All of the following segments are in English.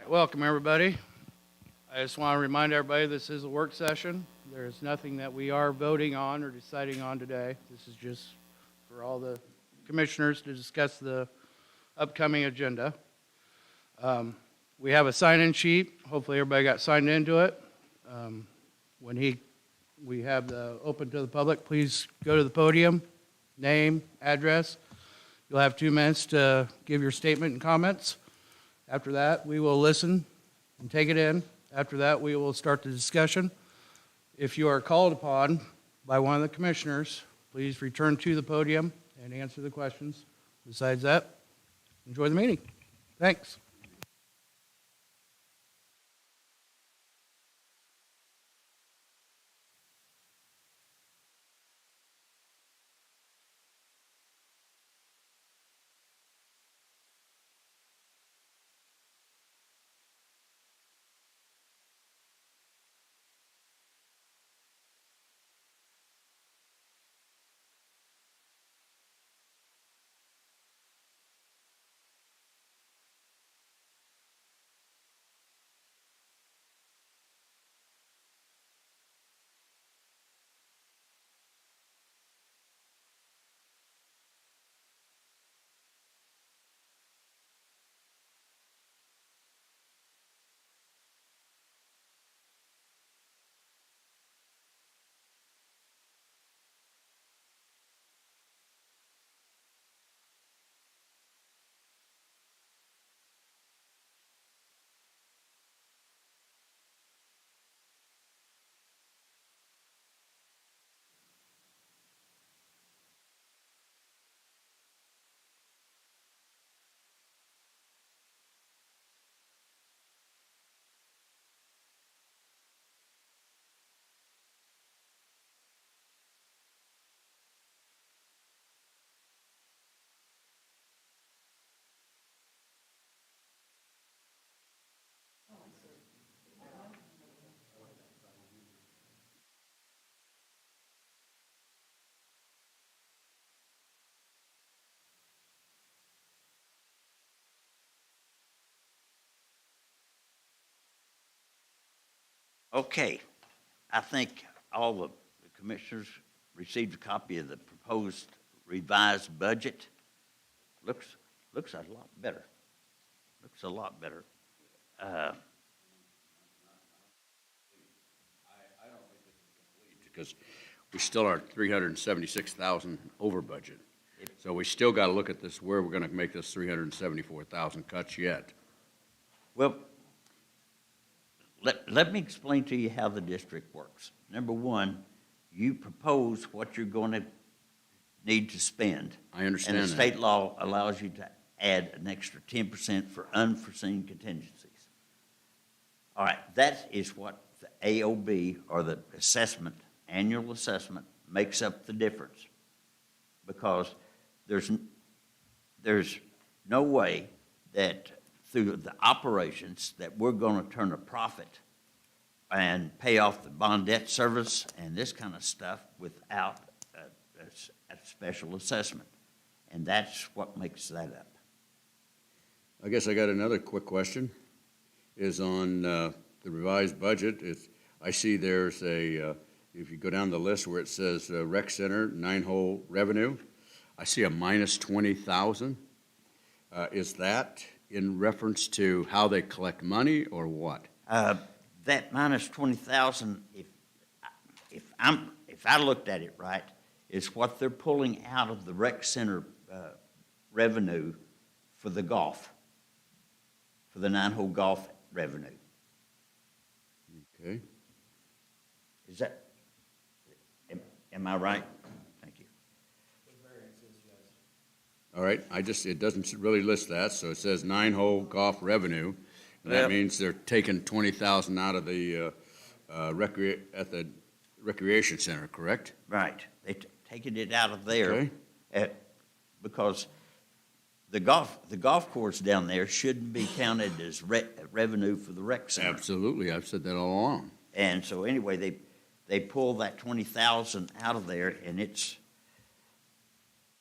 Welcome, everybody. I just want to remind everybody this is a work session. There is nothing that we are voting on or deciding on today. This is just for all the commissioners to discuss the upcoming agenda. We have a sign-in sheet. Hopefully, everybody got signed into it. When we have the open to the public, please go to the podium, name, address. You'll have 2 minutes to give your statement and comments. After that, we will listen and take it in. After that, we will start the discussion. If you are called upon by one of the commissioners, please return to the podium and answer the questions. Besides that, enjoy the meeting. Thanks. Okay, I think all the commissioners received a copy of the proposed revised budget. Looks a lot better. Looks a lot better. I don't think this is complete because we still are 376,000 over budget. So we still got to look at this, where we're going to make this 374,000 cuts yet. Well, let me explain to you how the district works. Number one, you propose what you're going to need to spend. I understand And the that. state law allows you to add an extra 10% for unforeseen contingencies. All right, that is what the AOB, or the assessment, annual assessment, makes up the difference. Because there's no way that through the operations that we're going to turn a profit and pay off the bond debt service and this kind of stuff without a special assessment. And that's what makes that up. I guess I got another quick question, is on the revised budget. I see there's if you go down the list where it says rec center, 9-hole revenue, I see a minus 20,000. Is that in reference to how they collect money or what? That minus 20,000, if I looked at it right, is what they're pulling out of the rec center revenue for the golf, for the 9-hole golf revenue. Okay. Is that, am I right? Thank you. All right, it doesn't really list that, so it says 9-hole golf revenue. And that Well- means they're taking 20,000 out of the at the recreation center, correct? Right. They taking it out of there Okay. because the golf course down there shouldn't be counted as revenue for the rec center. Absolutely, I've said that all along. And so anyway, they pull that 20,000 out of there, and it's,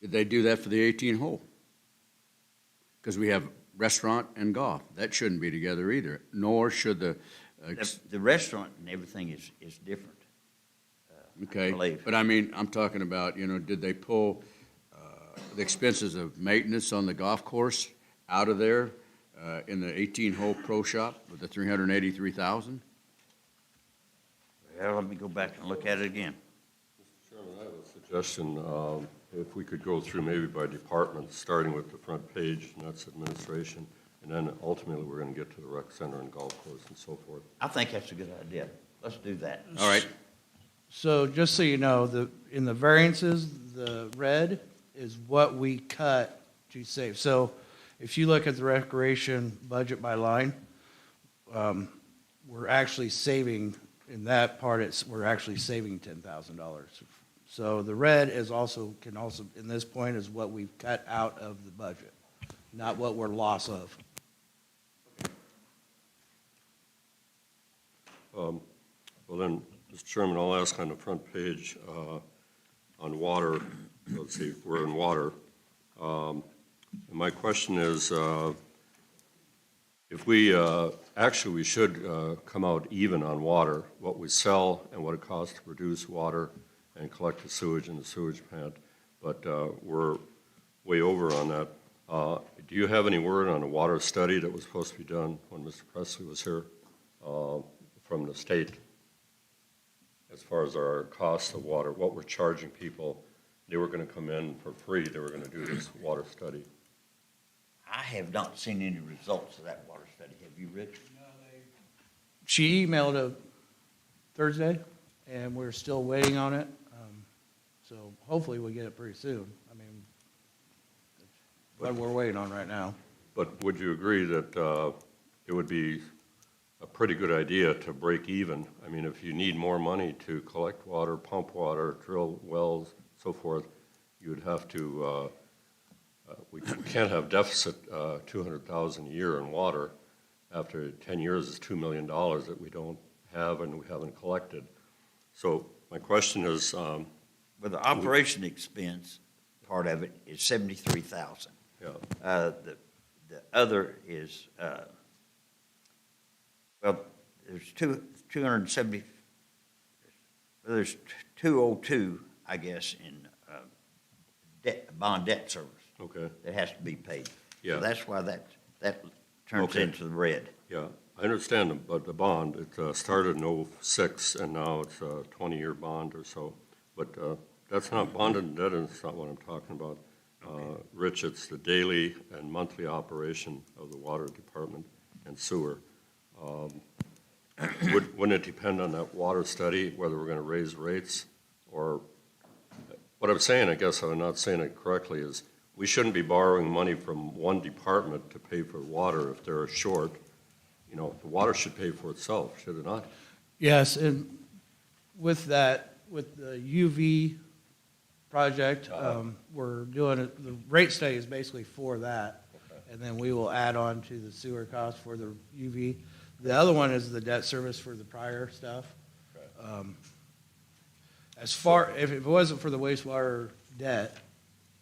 Did they do that for the 18-hole? Because we have restaurant and golf. That shouldn't be together either, nor should the, The restaurant and everything is different. I okay. believe. But I mean, I'm talking about, did they pull the expenses of maintenance on the golf course out of there in the 18-hole pro shop with the $383,000? Well, let me go back and look at it again. Chairman, I have a suggestion. If we could go through maybe by department, starting with the front page, and that's administration, and then ultimately we're going to get to the rec center and golf course and so forth. I think that's a good idea. Let's do that. All right. So just so you know, in the variances, the red is what we cut to save. So if you look at the recreation budget by line, we're actually saving, in that part, we're actually saving $10,000. So the red can also, in this point, is what we've cut out of the budget, not what we're loss of. Well then, Mr. Chairman, I'll ask on the front page on water, let's see, we're in water. And my question is, if we, actually we should come out even on water, what we sell and what it costs to produce water and collect the sewage in the sewage plant, but we're way over on that. Do you have any word on a water study that was supposed to be done when Mr. Presley was here from the state? As far as our cost of water, what we're charging people, they were going to come in for free, they were going to do this water study. I have not seen any results of that water study. Have you, Rich? She emailed it Thursday, and we're still waiting on it. So hopefully we'll get it pretty soon. I mean, what we're waiting on right now. But would you agree that it would be a pretty good idea to break even? I mean, if you need more money to collect water, pump water, drill wells, so forth, you would have to, we can't have deficit $200,000 a year in water. After 10 years is $2 million that we don't have and we haven't collected. So my question is, Well, the operation expense part of it is $73,000. yeah, The other is, well, there's 270, well, there's 202, I guess, in bond debt service okay, that has to be paid. Yeah. So that's why that turns Okay. into the red. yeah. I understand, but the bond, it started in '06 and now it's a 20-year bond or so. But that's not bonded debt, and it's not what I'm talking about. Rich, it's the daily and monthly operation of the water department and sewer. Wouldn't it depend on that water study, whether we're going to raise rates? Or what I'm saying, I guess I'm not saying it correctly, is we shouldn't be borrowing money from one department to pay for water if they're short. You know, the water should pay for itself, should it not? Yes, and with that, with the UV project, we're doing, the rate study is basically for that. Okay. And then we will add on to the sewer cost for the UV. The other one is the debt service for the prior stuff. Okay. As far, if it wasn't for the wastewater debt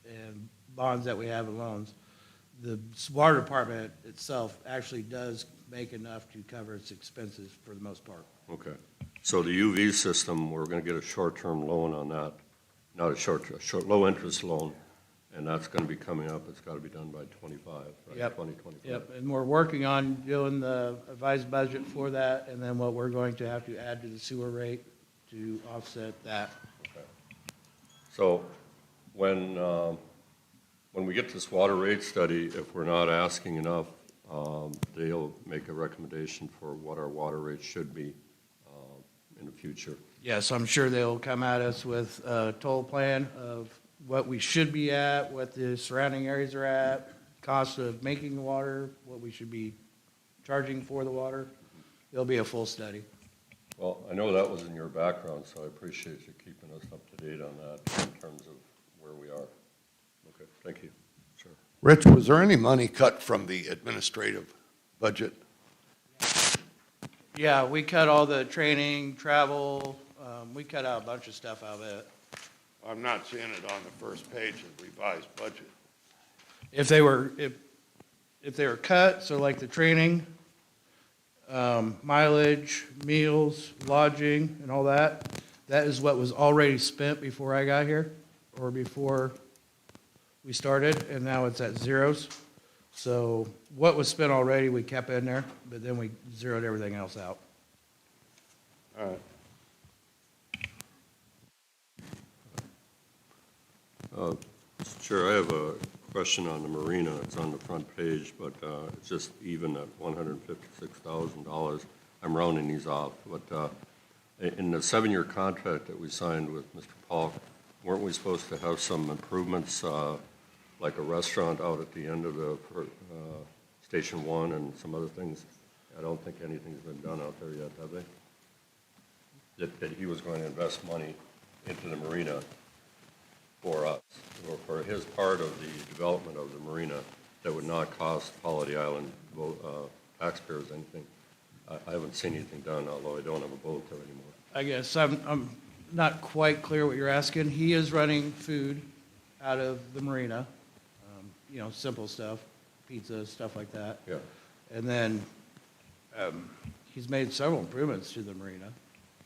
and bonds that we have in loans, the water department itself actually does make enough to cover its expenses for the most part. Okay. So the UV system, we're going to get a short-term loan on that, not a short, low-interest loan, and that's going to be coming up. It's got to be done by 25, right? Yep. 2025. Yep, and we're working on doing the advised budget for that, and then what we're going to have to add to the sewer rate to offset that. Okay. So when we get this water rate study, if we're not asking enough, they'll make a recommendation for what our water rate should be in the future. Yes, I'm sure they'll come at us with a total plan of what we should be at, what the surrounding areas are at, cost of making the water, what we should be charging for the water. It'll be a full study. Well, I know that was in your background, so I appreciate you keeping us up to date on that in terms of where we are. Okay, thank you. Sure. Rich, was there any money cut from the administrative budget? Yeah, we cut all the training, travel, we cut out a bunch of stuff out of it. I'm not seeing it on the first page of the revised budget. If they were, if they were cut, so like the training, mileage, meals, lodging, and all that, that is what was already spent before I got here, or before we started, and now it's at zeros. So what was spent already, we kept in there, but then we zeroed everything else out. All right. Mr. Chair, I have a question on the marina. It's on the front page, but it's just even at $156,000. I'm rounding these off, but in the 7-year contract that we signed with Mr. Paul, weren't we supposed to have some improvements, like a restaurant out at the end of the Station 1 and some other things? I don't think anything's been done out there yet, have they? That he was going to invest money into the marina for us, or for his part of the development of the marina that would not cost Holiday Island taxpayers anything. I haven't seen anything done, although I don't have a boat there anymore. I guess I'm not quite clear what you're asking. He is running food out of the marina, simple stuff, pizza, stuff like that. Yeah. And then he's made several improvements to the marina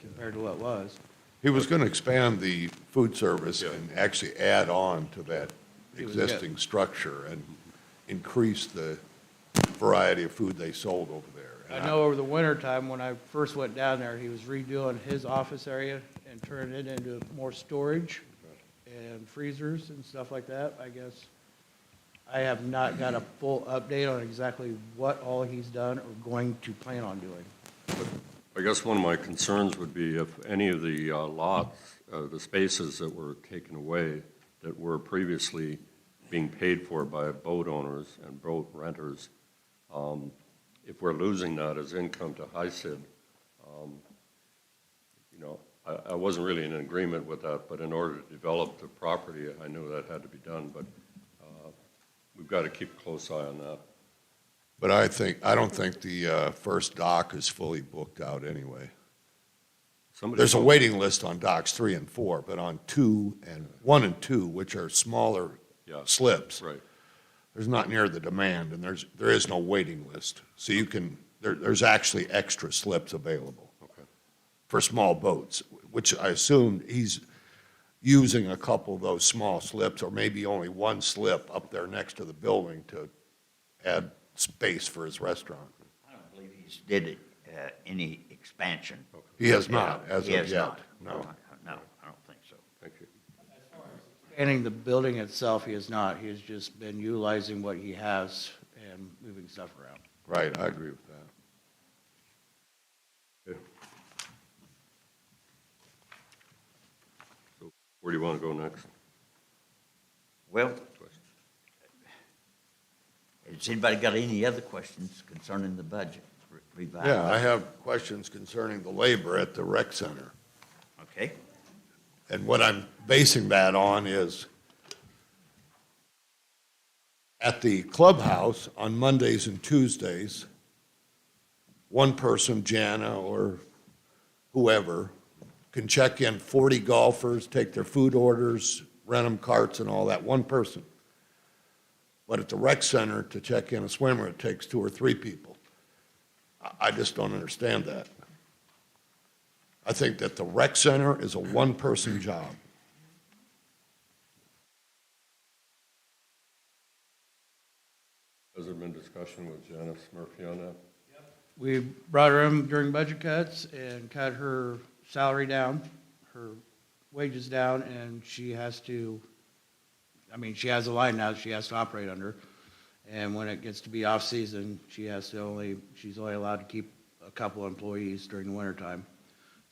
compared to what it was. He was going to expand the food service Yeah. and actually add on to that He was existing structure and increase the variety of food they sold over there. And I know over the winter time, when I first went down there, he was redoing his office area and turning it into more storage and freezers and stuff like that. I guess I have not got a full update on exactly what all he's done or going to plan on doing. I guess one of my concerns would be if any of the lots, the spaces that were taken away that were previously being paid for by boat owners and boat renters, if we're losing that as income to HICID, I wasn't really in agreement with that, but in order to develop the property, I knew that had to be done, but we've got to keep a close eye on that. But I don't think the first dock is fully booked out anyway. There's a waiting list on docks 3 and 4, but on 1 and 2, which are smaller Yeah. slips, Right. there's not near the demand, and there is no waiting list. So there's actually extra slips available Okay. for small boats, which I assume he's using a couple of those small slips, or maybe only one slip up there next to the building to add space for his restaurant. I don't believe he's did any expansion. He has not, as He of has yet, not. no. No, I don't think so. Thank you. Expanding the building itself, he has not. He has just been utilizing what he has and moving stuff around. Right, I agree with that. Okay. So where do you want to go next? Well, has anybody got any other questions concerning the budget revised? Yeah, I have questions concerning the labor at the rec center. Okay, And what I'm basing that on is at the clubhouse on Mondays and Tuesdays, one person, Jana or whoever, can check in 40 golfers, take their food orders, rent them carts and all that, one person. But at the rec center, to check in a swimmer, it takes 2 or 3 people. I just don't understand that. I think that the rec center is a one-person job. Has there been discussion with Janice Murphy on that? We brought her in during budget cuts and cut her salary down, her wages down, and she has to, she has a line now that she has to operate under. And when it gets to be off-season, she's only allowed to keep a couple employees during the wintertime.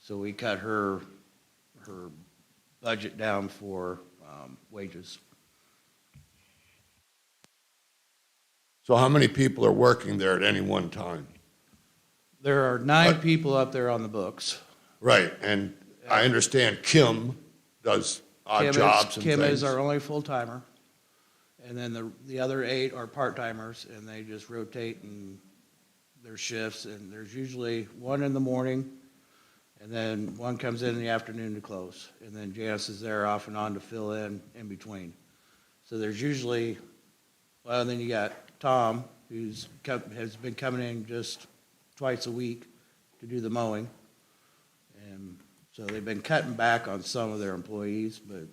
So we cut her budget down for wages. So how many people are working there at any one time? There are 9 people up there on the books. Right, and I understand Kim does odd jobs and things. Kim is our only full-timer, and then the other 8 are part-timers, and they just rotate in their shifts, and there's usually one in the morning, and then one comes in the afternoon to close, and then Janice is there off and on to fill in between. So there's usually, well, then you got Tom, has been coming in just twice a week to do the mowing. And so they've been cutting back on some of their employees, but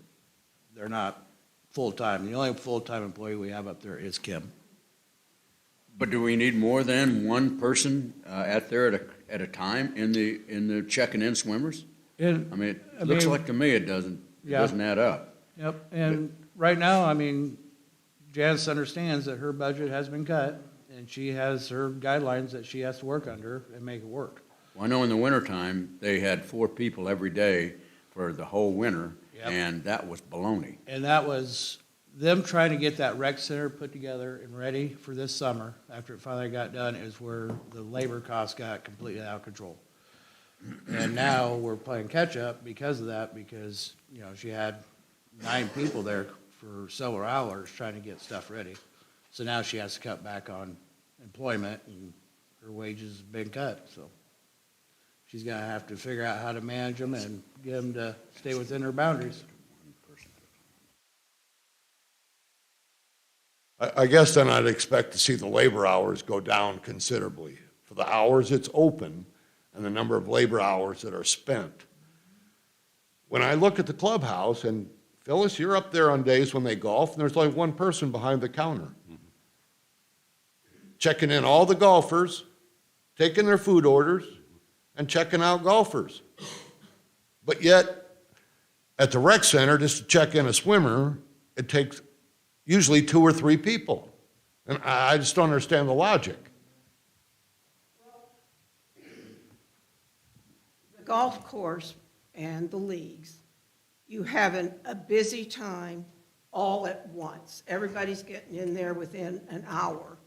they're not full-time. The only full-time employee we have up there is Kim. But do we need more than one person out there at a time in the checking in swimmers? And, I mean, it looks like to me it doesn't add up. Yep, and right now, I mean, Janice understands that her budget has been cut, and she has her guidelines that she has to work under and make it work. Well, I know in the wintertime, they had 4 people every day for the whole winter, Yep. and that was baloney. And that was them trying to get that rec center put together and ready for this summer, after it finally got done, is where the labor costs got completely out of control. And now we're playing catch-up because of that, because, you know, she had 9 people there for several hours trying to get stuff ready. So now she has to cut back on employment, and her wages have been cut, so she's gonna have to figure out how to manage them and get them to stay within her boundaries. I guess then I'd expect to see the labor hours go down considerably for the hours it's open and the number of labor hours that are spent. When I look at the clubhouse, and Phyllis, you're up there on days when they golf, and there's only one person behind the counter. Checking in all the golfers, taking their food orders, and checking out golfers. But yet, at the rec center, just to check in a swimmer, it takes usually 2 or 3 people. And I just don't understand the logic. The golf course and the leagues, you have a busy time all at once. Everybody's getting in there within an hour.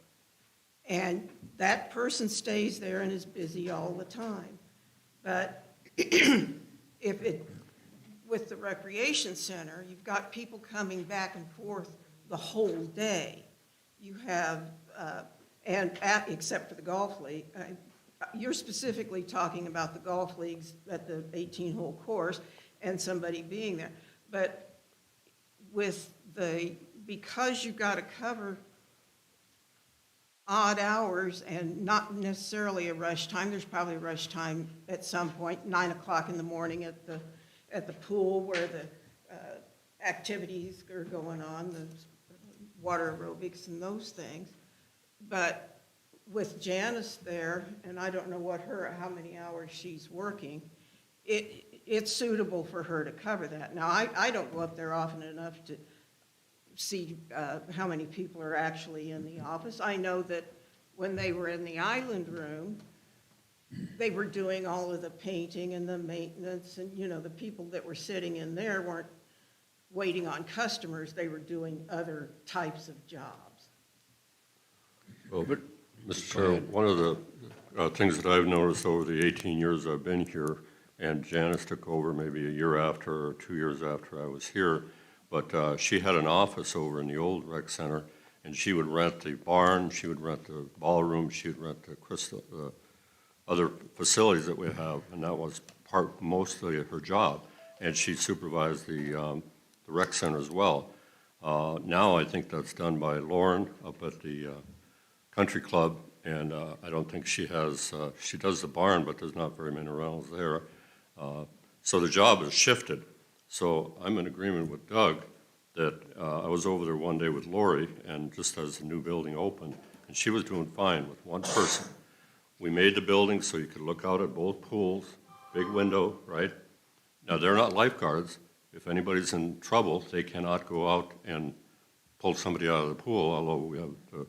And that person stays there and is busy all the time. But with the recreation center, you've got people coming back and forth the whole day. You have, except for the golf league, you're specifically talking about the golf leagues at the 18-hole course and somebody being there. But because you've got to cover odd hours and not necessarily a rush time, there's probably a rush time at some point, 9 o'clock in the morning at the pool where the activities are going on, the water aerobics and those things. But with Janice there, and I don't know how many hours she's working, it's suitable for her to cover that. Now, I don't go up there often enough to see how many people are actually in the office. I know that when they were in the island room, they were doing all of the painting and the maintenance, and, you know, the people that were sitting in there weren't waiting on customers, they were doing other types of jobs. Well, Mr. Chair, one of the things that I've noticed over the 18 years I've been here, and Janice took over maybe a year after or 2 years after I was here, but she had an office over in the old rec center, and she would rent the barn, she would rent the ballroom, she would rent the other facilities that we have, and that was mostly her job. And she supervised the rec center as well. Now I think that's done by Lauren up at the country club, and I don't think she does the barn, but there's not very many rentals there. So the job has shifted. So I'm in agreement with Doug that I was over there one day with Lori, and just as the new building opened, and she was doing fine with one person. We made the building so you could look out at both pools, big window, right? Now, they're not lifeguards. If anybody's in trouble, they cannot go out and pull somebody out of the pool, although we have to,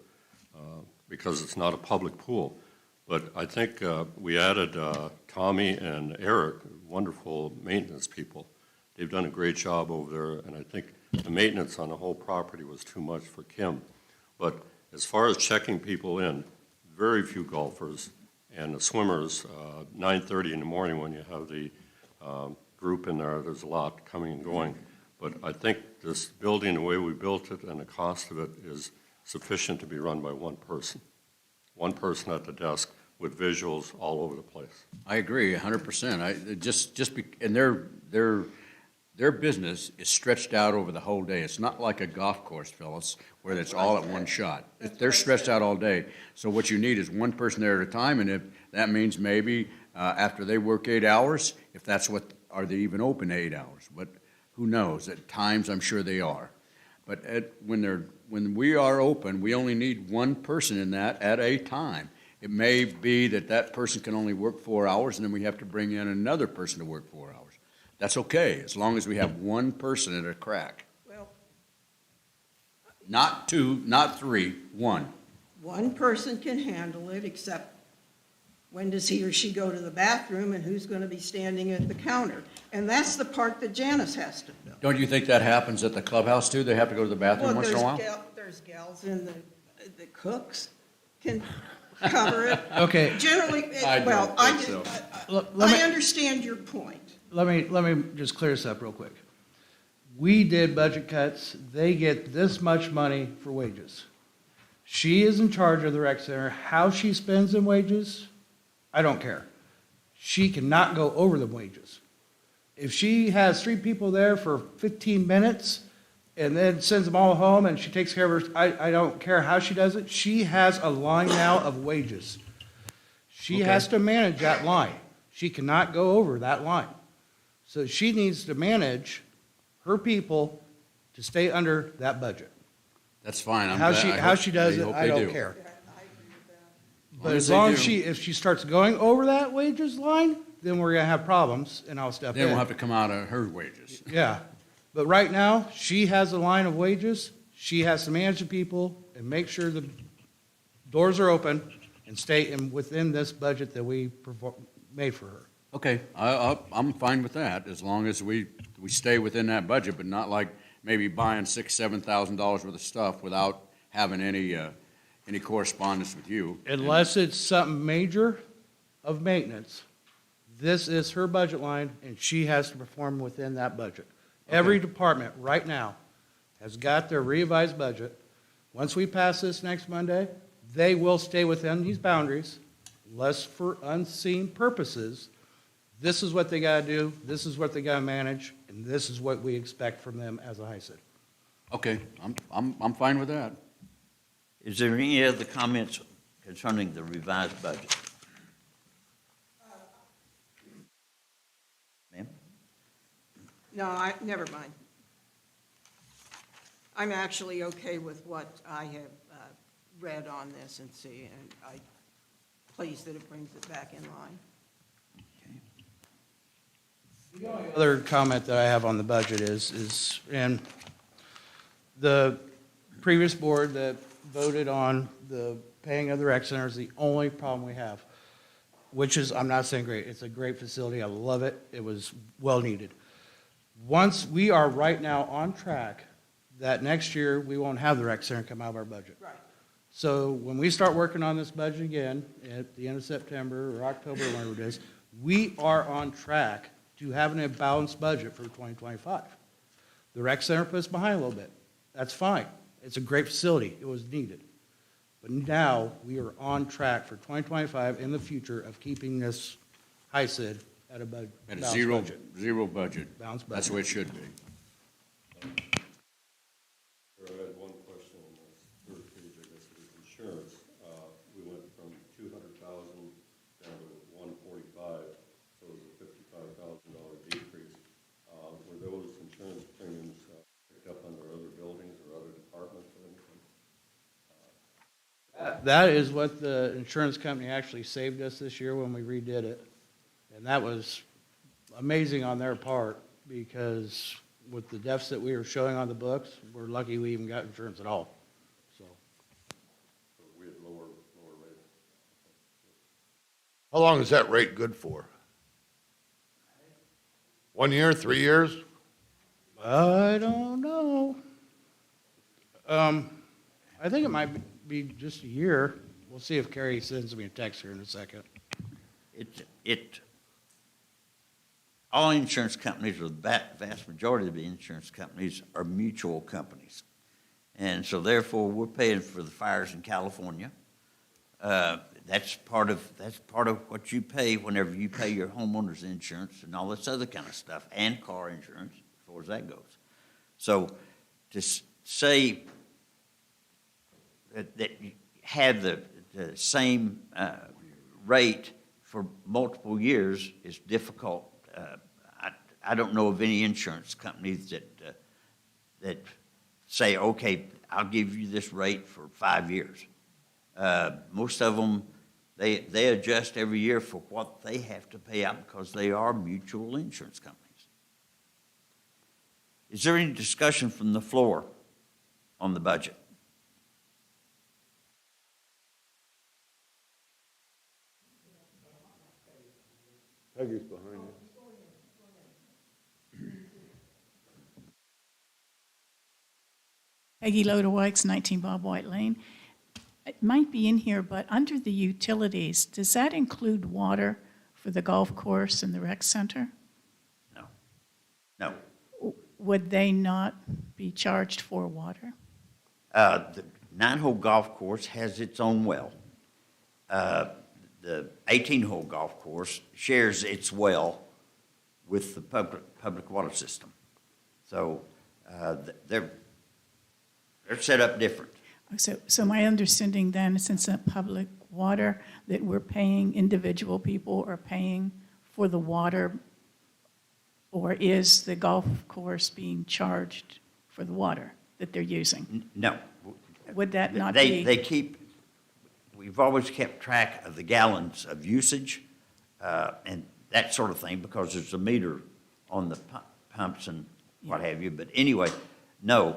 because it's not a public pool. But I think we added Tommy and Eric, wonderful maintenance people. They've done a great job over there, and I think the maintenance on the whole property was too much for Kim. But as far as checking people in, very few golfers, and the swimmers, 9:30 in the morning when you have the group in there, there's a lot coming and going. But I think this building, the way we built it and the cost of it is sufficient to be run by one person. One person at the desk with visuals all over the place. I agree 100%. And their business is stretched out over the whole day. It's not like a golf course, Phyllis, where it's all at one shot. They're stretched out all day. So what you need is one person there at a time, and if that means maybe after they work 8 hours, if that's what, are they even open 8 hours? But who knows? At times, I'm sure they are. But when we are open, we only need one person in that at a time. It may be that that person can only work 4 hours, and then we have to bring in another person to work 4 hours. That's okay, as long as we have one person at a crack. Well, Not two, not three, one. one person can handle it, except when does he or she go to the bathroom and who's going to be standing at the counter? And that's the part that Janice has to fill. Don't you think that happens at the clubhouse too? They have to go to the bathroom once in a while? There's gals in the cooks can cover it. Okay. Generally, I don't well, I, think so. Let me- I understand your point. Let me just clear this up real quick. We did budget cuts. They get this much money for wages. She is in charge of the rec center. How she spends them wages, I don't care. She cannot go over the wages. If she has 3 people there for 15 minutes and then sends them all home and she takes care of her, I don't care how she does it. She has a line now of wages. She has to manage that line. She cannot go over that line. So she needs to manage her people to stay under that budget. That's fine. I'm How glad- she, I how hope- she does I it, hope I they don't do. care. long But as as they long as do. if she starts going over that wages line, then we're gonna have problems and I'll step Then we'll in. have to come out of her wages. Yeah, but right now, she has a line of wages. She has to manage the people and make sure the doors are open and stay within this budget that we made for her. Okay, I'm fine with that, as long as we stay within that budget, but not like maybe buying $6,000-7,000 worth of stuff without having any correspondence with you. Unless it's something major of maintenance, this is her budget line, and she has to perform within that budget. Every department right now has got their revised budget. Once we pass this next Monday, they will stay within these boundaries, unless for unseen purposes. This is what they gotta do, this is what they gotta manage, and this is what we expect from them as a HICID. Okay, I'm fine with that. Is there any other comments concerning the revised budget? Ma'am? No, never mind. I'm actually okay with what I have read on this and see, and I'm pleased that it brings it back in line. Other comment that I have on the budget is, and the previous board that voted on the paying of the rec center is the only problem we have, which is, I'm not saying great, it's a great facility, I love it, it was well needed. Once we are right now on track, that next year, we won't have the rec center come out of our budget. Right. So when we start working on this budget again, at the end of September or October, whenever it is, we are on track to having a balanced budget for 2025. The rec center puts behind a little bit. That's fine. It's a great facility. It was needed. But now, we are on track for 2025 in the future of keeping this HICID at a At a balanced zero budget. budget. Balanced That's budget. the way it should be. I had one question on the third page, I guess, with insurance. We went from 200,000 down to 145, so it was a $55,000 decrease. Were those insurance premiums picked up under other buildings or other departments or anything? That is what the insurance company actually saved us this year when we redid it. And that was amazing on their part, because with the deficit we were showing on the books, we're lucky we even got insurance at all, so. So we had lower rates. How long is that rate good for? 1 year, 3 years? I don't know. I think it might be just a year. We'll see if Carrie sends me a text here in a second. All insurance companies, or the vast majority of the insurance companies, are mutual companies. And so therefore, we're paying for the fires in California. That's part of what you pay whenever you pay your homeowner's insurance and all this other kind of stuff, and car insurance, far as that goes. So to say that you have the same rate for multiple years is difficult. I don't know of any insurance companies that say, okay, I'll give you this rate for 5 years. Most of them, they adjust every year for what they have to pay out because they are mutual insurance companies. Is there any discussion from the floor on the budget? Peggy's behind you. Peggy Lodewijks, 19 Bob White Lane. It might be in here, but under the utilities, does that include water for the golf course and the rec center? No. No. Would they not be charged for water? The 9-hole golf course has its own well. The 18-hole golf course shares its well with the public water system. So they're set up different. So my understanding then, since it's public water, that we're paying, individual people are paying for the water, or is the golf course being charged for the water that they're using? No. Would that not They be? we've always kept track of the gallons of usage and that sort of thing because there's a meter on the pumps and what have you. But anyway, no,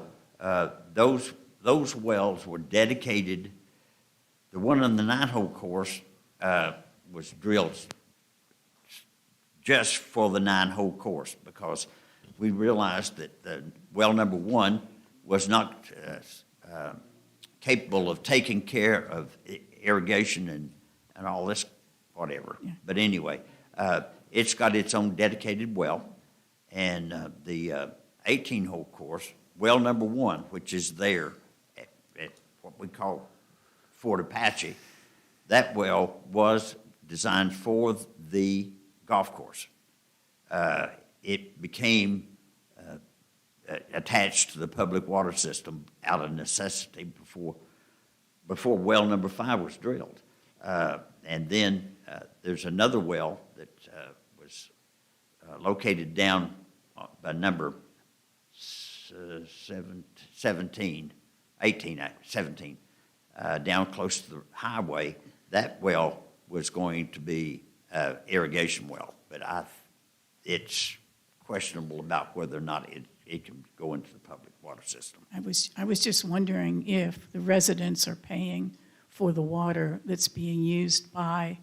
those wells were dedicated. The one on the 9-hole course was drilled just for the 9-hole course because we realized that the well number 1 was not capable of taking care of irrigation and all this whatever. Yeah. But anyway, it's got its own dedicated well, and the 18-hole course, well number 1, which is there at what we call Fort Apache, that well was designed for the golf course. It became attached to the public water system out of necessity before well number 5 was drilled. And then there's another well that was located down by number 17, down close to the highway. That well was going to be irrigation well, but it's questionable about whether or not it can go into the public water system. I was just wondering if the residents are paying for the water that's being used by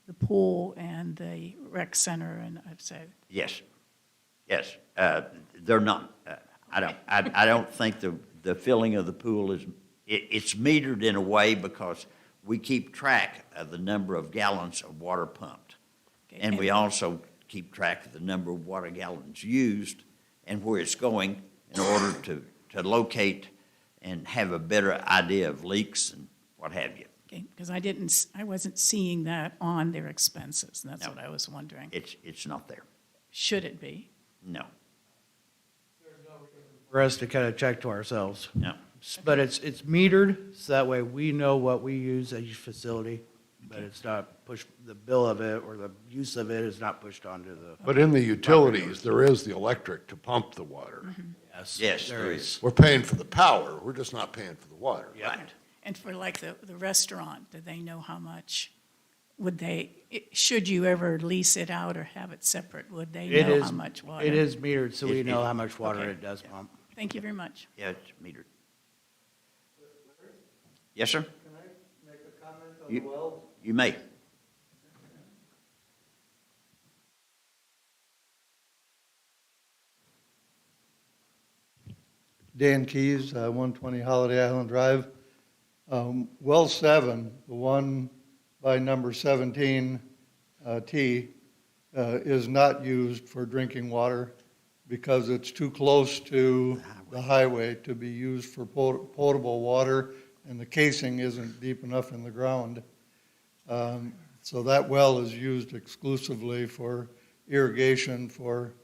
the pool and the rec center, and I've said. Yes, they're not. I don't think the filling of the pool is. It's metered in a way because we keep track of the number of gallons of water pumped, Okay, and we also keep track of the number of water gallons used and where it's going in order to locate and have a better idea of leaks and what have you. Okay, because I wasn't seeing that on their expenses, and that's No. what I was wondering. It's not there. Should it be? No. For us to kind of check to ourselves. No. But it's metered, so that way we know what we use at each facility, but it's not pushed, the bill of it or the use of it is not pushed onto the. But in the utilities, there is the electric to pump the water. Yes, there is. We're paying for the power, we're just not paying for the water. Right. And for like the restaurant, do they know how much, should you ever lease it out or have it separate, would they It know is- how much water? It is metered, so we It- know it- how much water okay. it does pump. Thank you very much. Yeah, it's metered. Yes, sir? Can I make a comment on You- the wells? You may. Dan Keys, 120 Holiday Island Drive. Well 7, the one by number 17, T, is not used for drinking water because it's too close to the highway to be used for potable water, and the casing isn't deep enough in the ground. So that well is used exclusively for irrigation for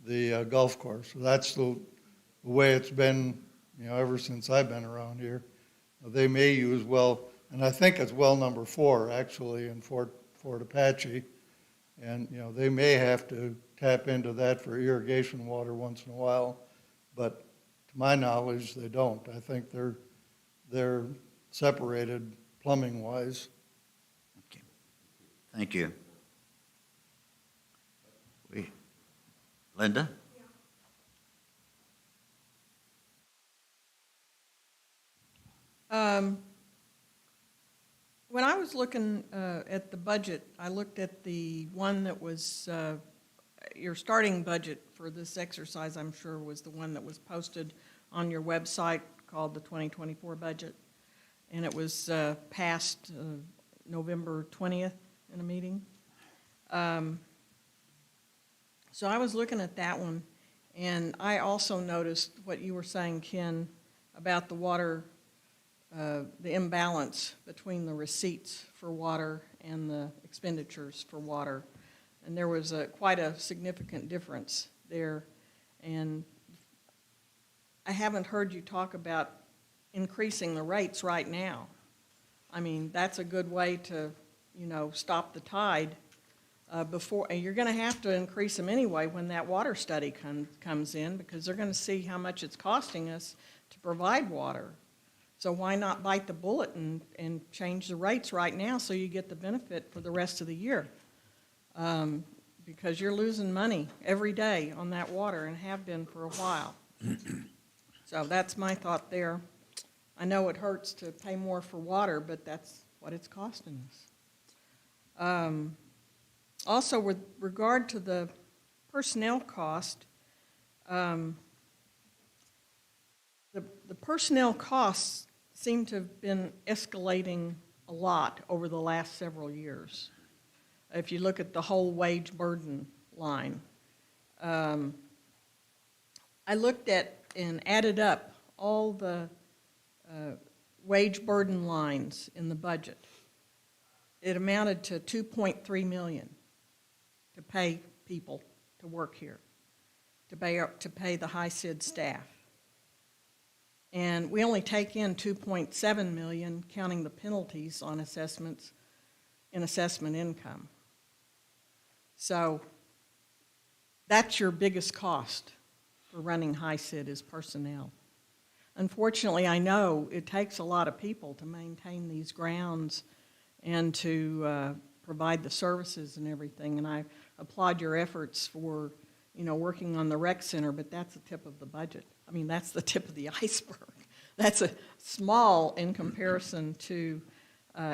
the golf course. So that's the way it's been, ever since I've been around here. They may use well, and I think it's well number 4, actually, in Fort Apache. And, they may have to tap into that for irrigation water once in a while, but to my knowledge, they don't. I think they're separated plumbing-wise. Okay. Thank you. Linda? When I was looking at the budget, I looked at the one that was, your starting budget for this exercise, I'm sure, was the one that was posted on your website called the 2024 budget. And it was passed November 20th in a meeting. So I was looking at that one, and I also noticed what you were saying, Ken, about the water, the imbalance between the receipts for water and the expenditures for water. And there was quite a significant difference there. And I haven't heard you talk about increasing the rates right now. I mean, that's a good way to, stop the tide before, and you're going to have to increase them anyway when that water study comes in, because they're going to see how much it's costing us to provide water. So why not bite the bullet and change the rates right now so you get the benefit for the rest of the year? Because you're losing money every day on that water and have been for a while. So that's my thought there. I know it hurts to pay more for water, but that's what it's costing us. Also, with regard to the personnel cost, the personnel costs seem to have been escalating a lot over the last several years. If you look at the whole wage burden line. I looked at and added up all the wage burden lines in the budget. It amounted to $2.3 million to pay people to work here, to pay the HICID staff. And we only take in $2.7 million, counting the penalties on assessments in assessment income. So that's your biggest cost for running HICID is personnel. Unfortunately, I know it takes a lot of people to maintain these grounds and to provide the services and everything, and I applaud your efforts for, working on the rec center, but that's the tip of the budget. I mean, that's the tip of the iceberg. That's a small in comparison to,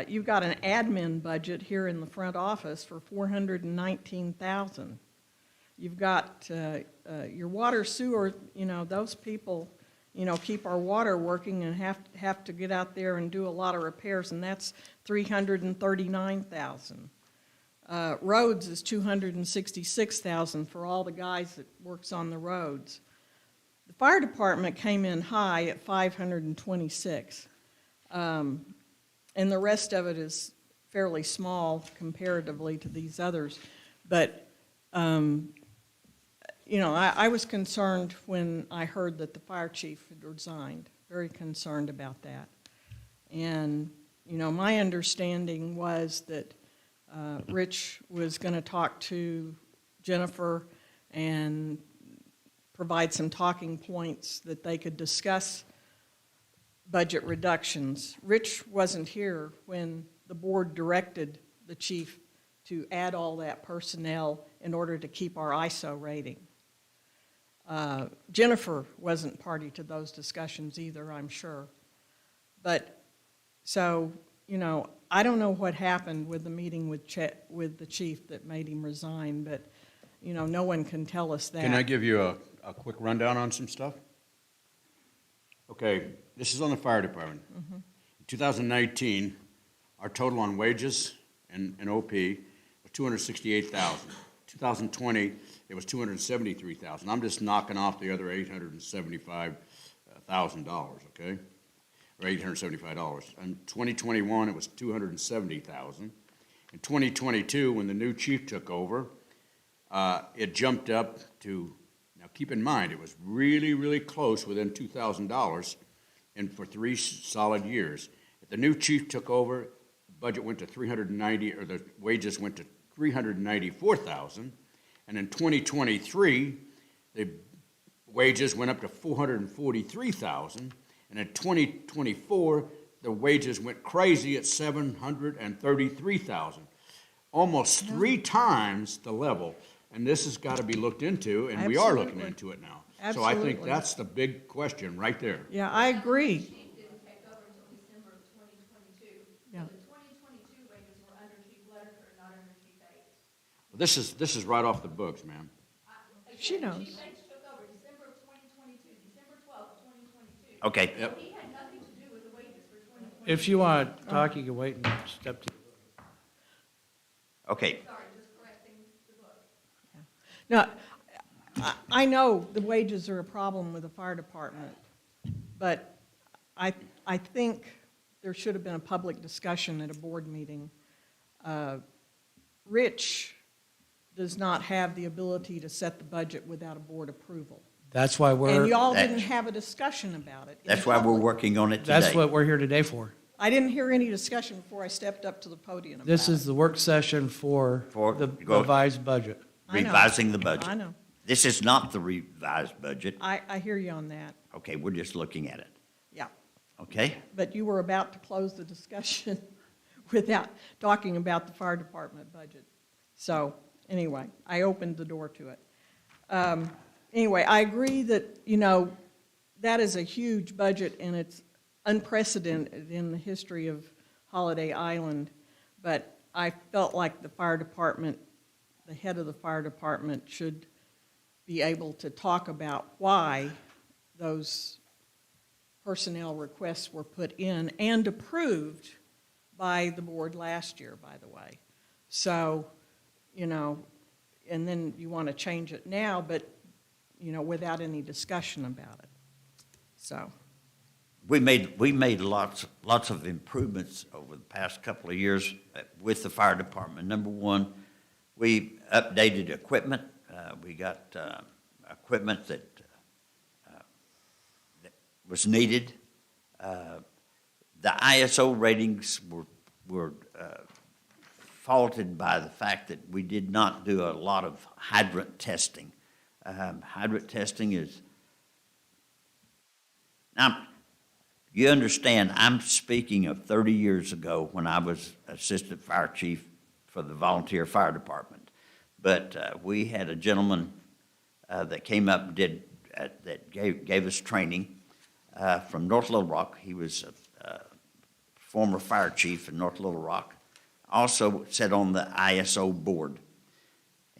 you've got an admin budget here in the front office for $419,000. You've got your water sewer, those people, keep our water working and have to get out there and do a lot of repairs, and that's $339,000. Roads is $266,000 for all the guys that works on the roads. The fire department came in high at $526,000, and the rest of it is fairly small comparatively to these others. But I was concerned when I heard that the fire chief had resigned, very concerned about that. And, my understanding was that Rich was going to talk to Jennifer and provide some talking points that they could discuss budget reductions. Rich wasn't here when the board directed the chief to add all that personnel in order to keep our ISO rating. Jennifer wasn't party to those discussions either, I'm sure. But, so, I don't know what happened with the meeting with the chief that made him resign, but, no one can tell us that. Can I give you a quick rundown on some stuff? Okay, this is on the fire department. Mm-hmm. In 2019, our total on wages and OP was $268,000. 2020, it was $273,000. I'm just knocking off the other $875,000, okay? Or $875. In 2021, it was $270,000. In 2022, when the new chief took over, it jumped up to Now, keep in mind, it was really, really close, within $2,000, and for 3 solid years. If the new chief took over, the budget went to 390, or the wages went to 394,000, and in 2023, the wages went up to 443,000, and in 2024, the wages went crazy at 733,000. Almost 3 times the level, and this has got to be looked into, and we are looking Absolutely. into it now. So I think Absolutely. that's the big question right there. Yeah, I agree. Chief didn't take over until December of 2022. Yeah. So the 2022 wages were under Chief Ledbetter, not under Chief Bates. This is right off the books, ma'am. She Again, knows. Chief Bates took over December of 2022, December 12th, 2022. Okay, So he had nothing to do with the wages for 2022. If you want to talk, you can wait and step to. okay. Sorry, just correcting the book. No, I know the wages are a problem with the fire department, but I think there should have been a public discussion at a board meeting. Rich does not have the ability to set the budget without a board approval. That's why And we're, y'all That- didn't have a discussion about it. in That's why we're public. working on it today. that's what we're here today for. I didn't hear any discussion before I stepped up to the podium about it. This is the work session for For- the go- revised budget. I know. Revising the budget. I know. This is not the revised budget. I hear you on that, Okay, we're just looking at it, yeah. okay? But you were about to close the discussion without talking about the fire department budget. So, anyway, I opened the door to it. Anyway, I agree that, that is a huge budget and it's unprecedented in the history of Holiday Island. But I felt like the fire department, the head of the fire department should be able to talk about why those personnel requests were put in and approved by the board last year, by the way. So, and then you want to change it now, but, without any discussion about it. So, We made lots of improvements over the past couple of years with the fire department. Number one, we updated equipment. We got equipment that was needed. The ISO ratings were faulted by the fact that we did not do a lot of hydrant testing. Hydrant testing is, now, you understand, I'm speaking of 30 years ago when I was assistant fire chief for the volunteer fire department. But we had a gentleman that came up and that gave us training from North Little Rock. He was a former fire chief in North Little Rock. Also sat on the ISO board.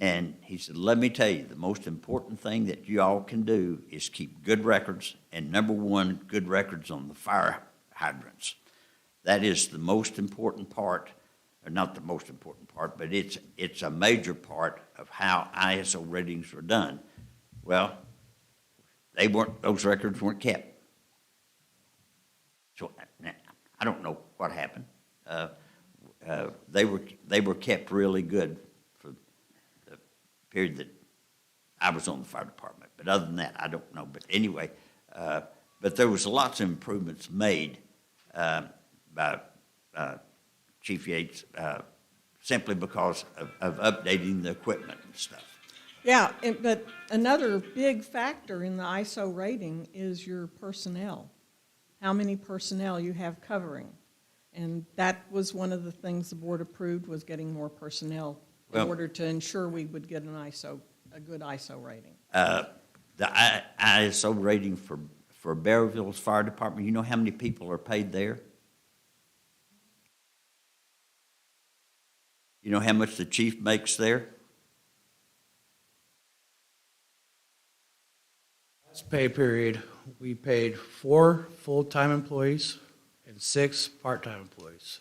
And he said, let me tell you, the most important thing that you all can do is keep good records, and number one, good records on the fire hydrants. That is the most important part, or not the most important part, but it's a major part of how ISO ratings were done. Well, those records weren't kept. So I don't know what happened. They were kept really good for the period that I was on the fire department. But other than that, I don't know. But anyway, but there was lots of improvements made by Chief Yates simply because of updating the equipment and stuff. yeah, but another big factor in the ISO rating is your personnel, how many personnel you have covering. And that was one of the things the board approved, was getting more personnel in Well- order to ensure we would get a good ISO rating. The ISO rating for Bearville's Fire Department, you know how many people are paid there? You know how much the chief makes there? Last pay period, we paid 4 full-time employees and 6 part-time employees.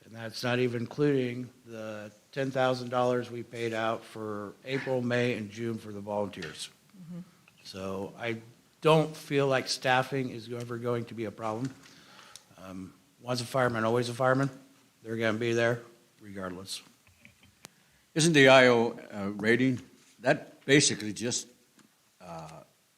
And that's not even including the $10,000 we paid out for April, May, and June for the volunteers. So I don't feel like staffing is ever going to be a problem. Once a fireman, always a fireman. They're going to be there regardless. Isn't the IO rating, that basically just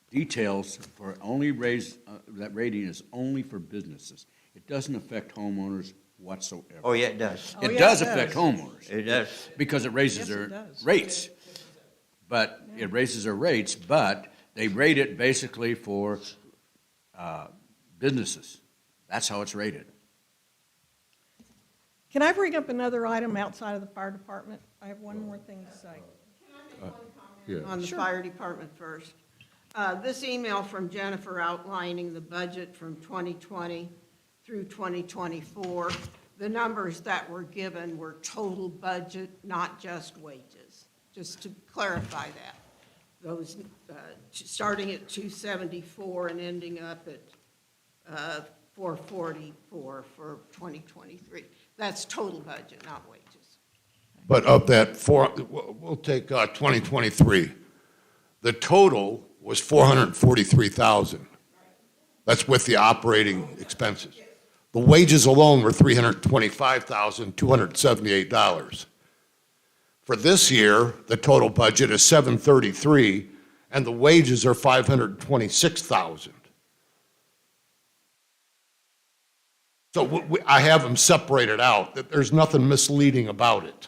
details for only that rating is only for businesses. It doesn't affect homeowners whatsoever. Oh, yeah, it does. Oh, It yeah, does it affect does. homeowners. It does. Because it raises Yes, it their does. rates. But it raises their rates, but they rate it basically for businesses. That's how it's rated. Can I bring up another item outside of the fire department? I have one more thing to say. Yeah. On the fire department first. This email from Jennifer outlining the budget from 2020 through 2024, the numbers that were given were total budget, not just wages, just to clarify that. Those, starting at 274 and ending up at 444 for 2023. That's total budget, not wages. But of that we'll take 2023. The total was 443,000. That's with the operating expenses. The wages alone were $325,278. For this year, the total budget is 733, and the wages are 526,000. So I have them separated out, that there's nothing misleading about it.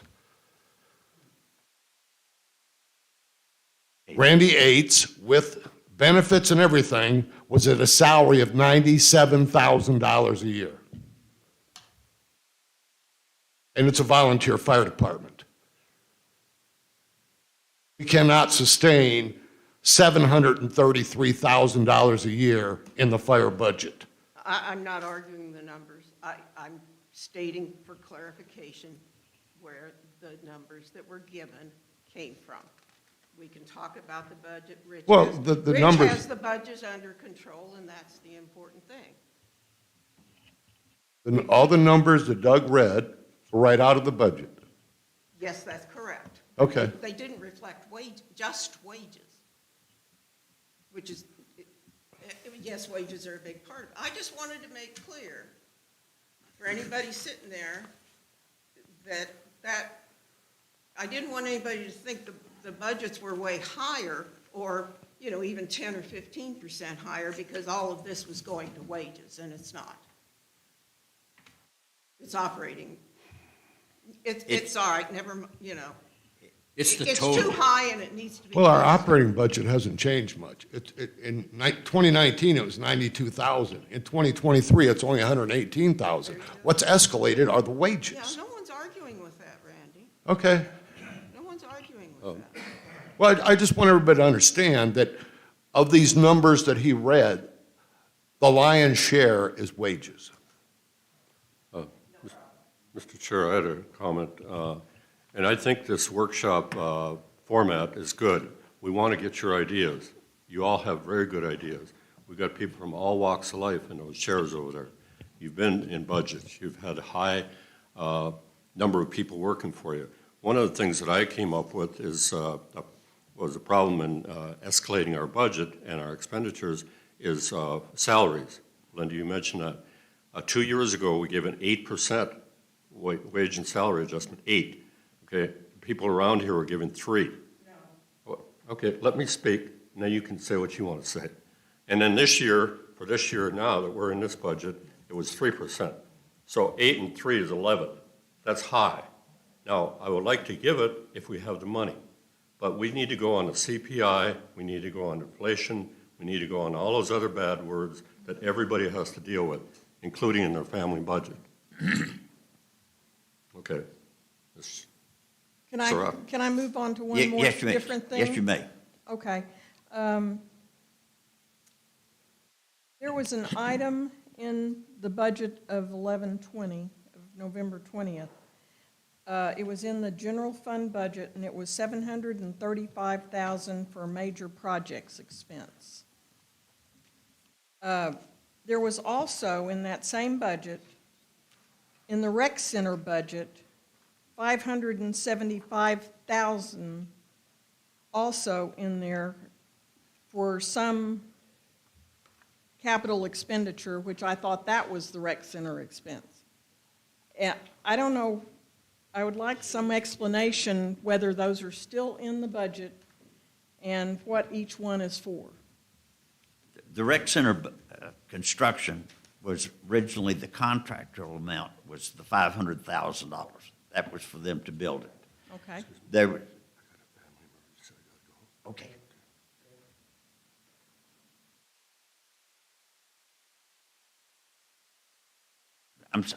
Randy Yates, with benefits and everything, was at a salary of $97,000 a year. And it's a volunteer fire department. We cannot sustain $733,000 a year in the fire budget. I'm not arguing the numbers. I'm stating for clarification where the numbers that were given came from. We can talk about the budget. Rich Well, has- the Rich numbers- has the budget under control, and that's the important thing. All the numbers that Doug read were right out of the budget. Yes, that's correct. Okay. They didn't reflect just wages, which is, yes, wages are a big part of it. I just wanted to make clear for anybody sitting there that I didn't want anybody to think the budgets were way higher or, even 10 or 15% higher because all of this was going to wages, and it's not. It's operating. It's all right, never, It's the It's total. too high and it needs to be. Well, our less. operating budget hasn't changed much. In 2019, it was 92,000. In 2023, it's only 118,000. What's escalated are the Yeah, wages. no one's arguing with that, Randy. Okay. No one's arguing with that. Well, I just want everybody to understand that of these numbers that he read, the lion's share is wages. Mr. Chair, I had a comment, and I think this workshop format is good. We want to get your ideas. You all have very good ideas. We've got people from all walks of life in those chairs over there. You've been in budgets. You've had a high number of people working for you. One of the things that I came up with was a problem in escalating our budget and our expenditures is salaries. Linda, you mentioned that. 2 years ago, we gave an 8% wage and salary adjustment, 8. Okay, people around here were given 3. No. Okay, let me speak. Now you can say what you want to say. And then this year, for this year now that we're in this budget, it was 3%. So 8 and 3 is 11. That's high. Now, I would like to give it if we have the money. But we need to go on the CPI, we need to go on inflation, we need to go on all those other bad words that everybody has to deal with, including in their family budget. Okay. Sarah? Can I move on to one more Yes, you may. different thing? Yes, you may. Okay. There was an item in the budget of 11/20, of November 20th. It was in the general fund budget, and it was $735,000 for major projects expense. There was also in that same budget, in the rec center budget, $575,000 also in there for some capital expenditure, which I thought that was the rec center expense. And I don't know, I would like some explanation whether those are still in the budget and what each one is for. The rec center construction was originally, the contractual amount was the $500,000. That was for them to build it. Okay? There, okay.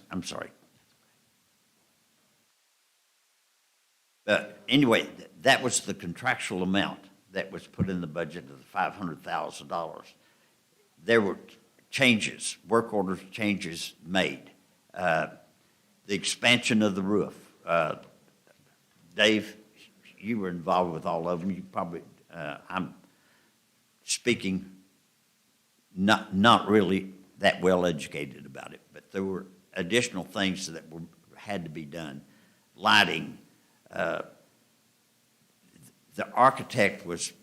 I'm sorry. Anyway, that was the contractual amount that was put in the budget of the $500,000. There were changes, work order changes made. The expansion of the roof. Dave, you were involved with all of them. You probably, I'm speaking not really that well educated about it, but there were additional things that had to be done. Lighting. The architect was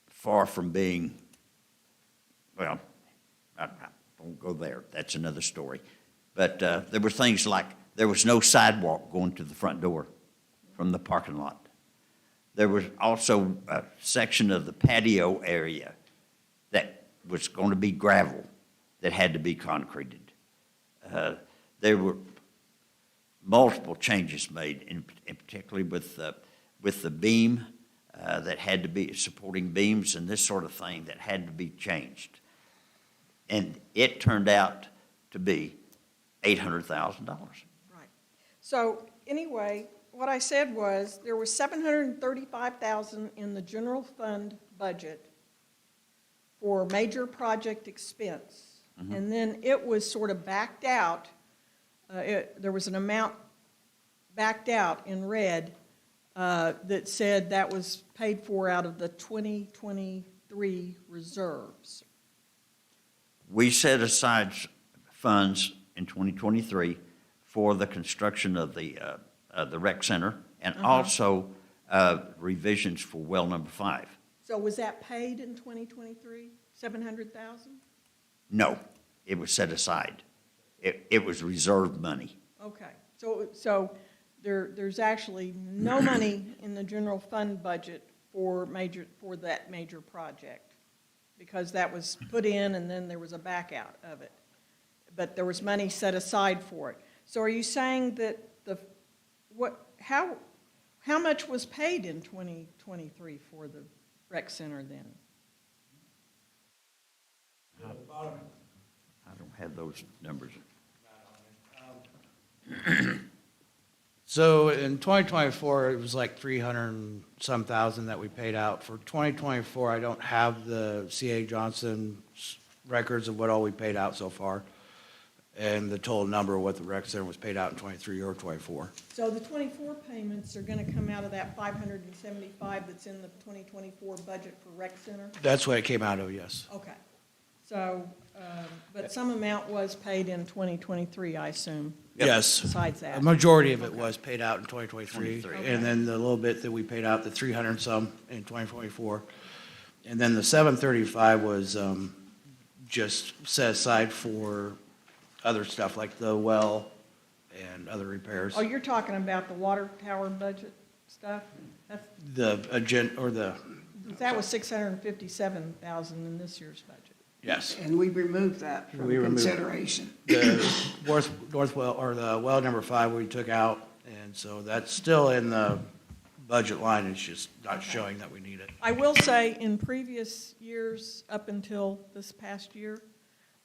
far from being, well, I won't go there. That's another story. But there were things like there was no sidewalk going to the front door from the parking lot. There was also a section of the patio area that was going to be gravel that had to be concreted. There were multiple changes made, in particularly with the beam that had to be supporting beams and this sort of thing that had to be changed. And it turned out to be $800,000. Right. So anyway, what I said was there was $735,000 in the general fund budget for major project expense. And then it was sort of backed out. There was an amount backed out in red that said that was paid for out of the 2023 reserves. We set aside funds in 2023 for the construction of the rec center and also revisions for well number 5. So was that paid in 2023, 700,000? No, it was set aside. It was reserved money. Okay, so there's actually no money in the general fund budget for that major project, because that was put in and then there was a back out of it. But there was money set aside for it. So are you saying that how much was paid in 2023 for the rec center then? I don't have those numbers. So in 2024, it was like 300 and some thousand that we paid out. For 2024, I don't have the C.A. Johnson records of what all we paid out so far, and the total number of what the rec center was paid out in 23 or 24. So the 24 payments are going to come out of that 575 that's in the 2024 budget for rec center? That's what it came out of, yes. Okay. So, but some amount was paid in 2023, I assume, Yes. besides that? A majority of it was paid out in 2023. 23. And then the little bit that we paid out, the 300 and some in 2024. And then the 735 was just set aside for other stuff like the well and other repairs. Oh, you're talking about the water tower budget stuff? That was 657,000 in this year's budget. Yes. And we removed that from We removed it. consideration. The north well, or the well number 5 we took out, and so that's still in the budget line, it's just not showing that we need it. I will say, in previous years, up until this past year,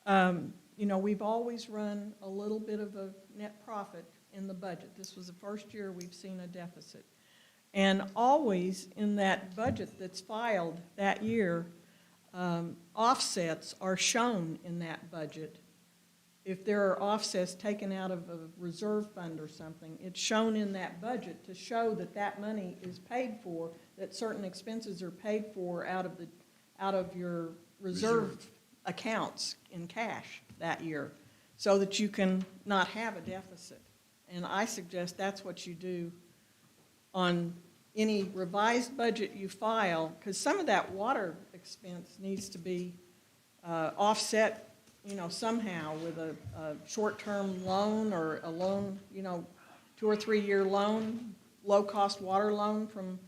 we've always run a little bit of a net profit in the budget. This was the first year we've seen a deficit. And always in that budget that's filed that year, offsets are shown in that budget. If there are offsets taken out of a reserve fund or something, it's shown in that budget to show that that money is paid for, that certain expenses are paid for out of your reserve accounts in cash that year, so that you can not have a deficit. And I suggest that's what you do on any revised budget you file, because some of that water expense needs to be offset, somehow with a short-term loan or a loan, 2 or 3 year loan, low-cost water loan from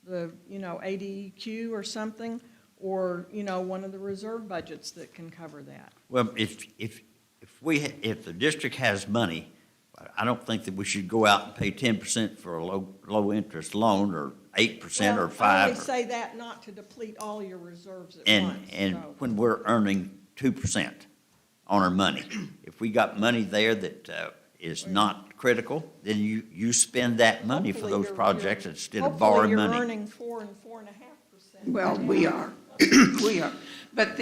the, ADQ or something, or, one of the reserve budgets that can cover that. Well, if the district has money, I don't think that we should go out and pay 10% for a low interest loan, or 8% or Well, 5%. I only say that not to deplete all your reserves at once, And so. when we're earning 2% on our money, if we got money there that is not critical, then you spend that money for Hopefully those you're- projects you're- instead of borrowing money. Hopefully you're earning 4 and 4.5%. Well, we are, we are. But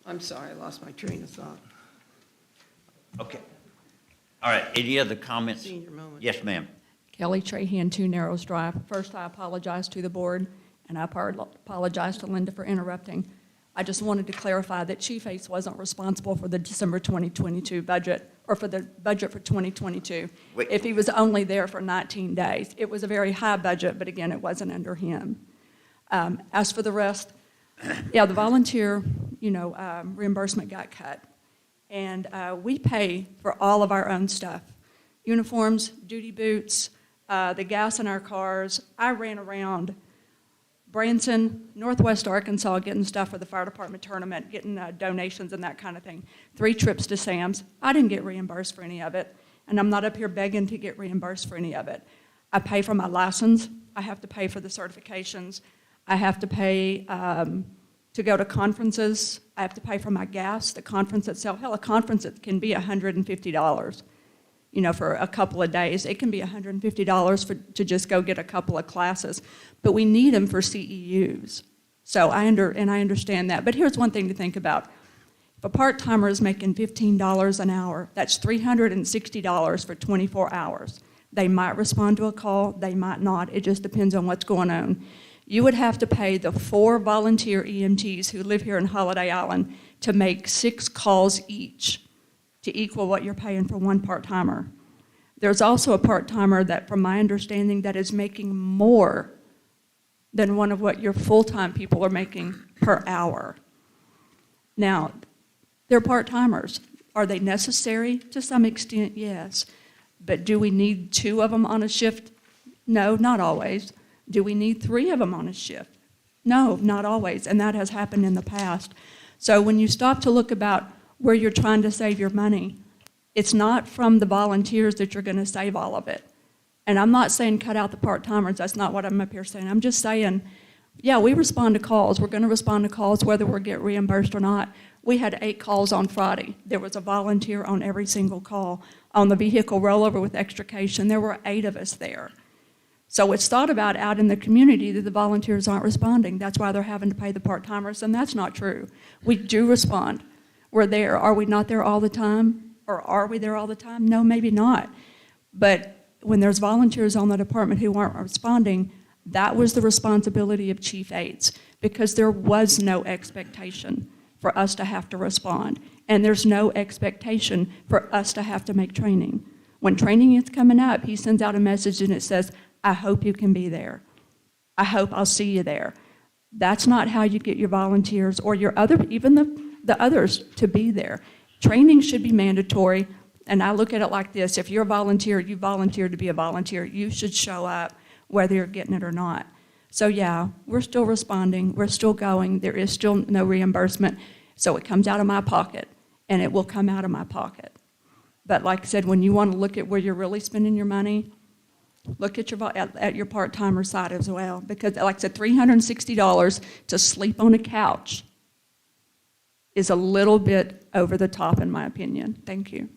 I'm sorry, I lost my train of thought. Okay. All right, any other comments? Senior moment. Yes, ma'am. Kelly Trahan, 2 Narrows Drive. First, I apologize to the board, and I apologize to Linda for interrupting. I just wanted to clarify that Chief Ace wasn't responsible for the December 2022 budget, or for the budget for 2022. Wait. If he was only there for 19 days. It was a very high budget, but again, it wasn't under him. As for the rest, yeah, the volunteer, reimbursement got cut. And we pay for all of our own stuff. Uniforms, duty boots, the gas in our cars. I ran around Branson, Northwest Arkansas, getting stuff for the fire department tournament, getting donations and that kind of thing. 3 trips to Sam's. I didn't get reimbursed for any of it, and I'm not up here begging to get reimbursed for any of it. I pay for my license. I have to pay for the certifications. I have to pay to go to conferences. I have to pay for my gas, the conference itself. Hell, a conference it can be $150. For a couple of days. It can be $150 to just go get a couple of classes. But we need them for CEUs. So I understand that. But here's one thing to think about. If a part-timer is making $15 an hour, that's $360 for 24 hours. They might respond to a call, they might not. It just depends on what's going on. You would have to pay the 4 volunteer EMTs who live here in Holiday Island to make 6 calls each to equal what you're paying for one part-timer. There's also a part-timer that, from my understanding, that is making more than one of what your full-time people are making per hour. Now, they're part-timers. Are they necessary? To some extent, yes. But do we need 2 of them on a shift? No, not always. Do we need 3 of them on a shift? No, not always, and that has happened in the past. So when you stop to look about where you're trying to save your money, it's not from the volunteers that you're going to save all of it. And I'm not saying cut out the part-timers. That's not what I'm up here saying. I'm just saying, yeah, we respond to calls. We're going to respond to calls whether we get reimbursed or not. We had 8 calls on Friday. There was a volunteer on every single call. On the vehicle rollover with extrication, there were 8 of us there. So it's thought about out in the community that the volunteers aren't responding. That's why they're having to pay the part-timers, and that's not true. We do respond. We're there. Are we not there all the time? Or are we there all the time? No, maybe not. But when there's volunteers on the department who aren't responding, that was the responsibility of chief aides, because there was no expectation for us to have to respond. And there's no expectation for us to have to make training. When training is coming up, he sends out a message and it says, I hope you can be there. I hope I'll see you there. That's not how you get your volunteers or your even the others to be there. Training should be mandatory, and I look at it like this. If you're a volunteer, you volunteer to be a volunteer. You should show up whether you're getting it or not. So yeah, we're still responding. We're still going. There is still no reimbursement. So it comes out of my pocket, and it will come out of my pocket. But like I said, when you want to look at where you're really spending your money, look at your part-timer side as well. Because like I said, $360 to sleep on a couch is a little bit over the top, in my opinion. Thank you.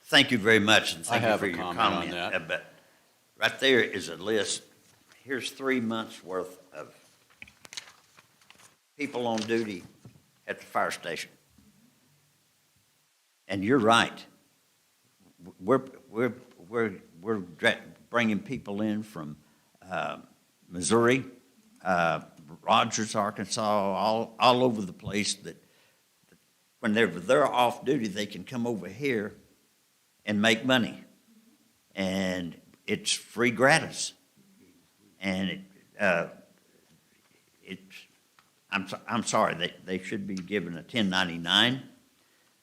Thank you very much, and thank I you have for a your comment on comment. that. But right there is a list. Here's 3 months' worth of people on duty at the fire station. And you're right. We're bringing people in from Missouri, Rogers, Arkansas, all over the place, that when they're off duty, they can come over here and make money. And it's free gratis. And I'm sorry, they should be given a 1099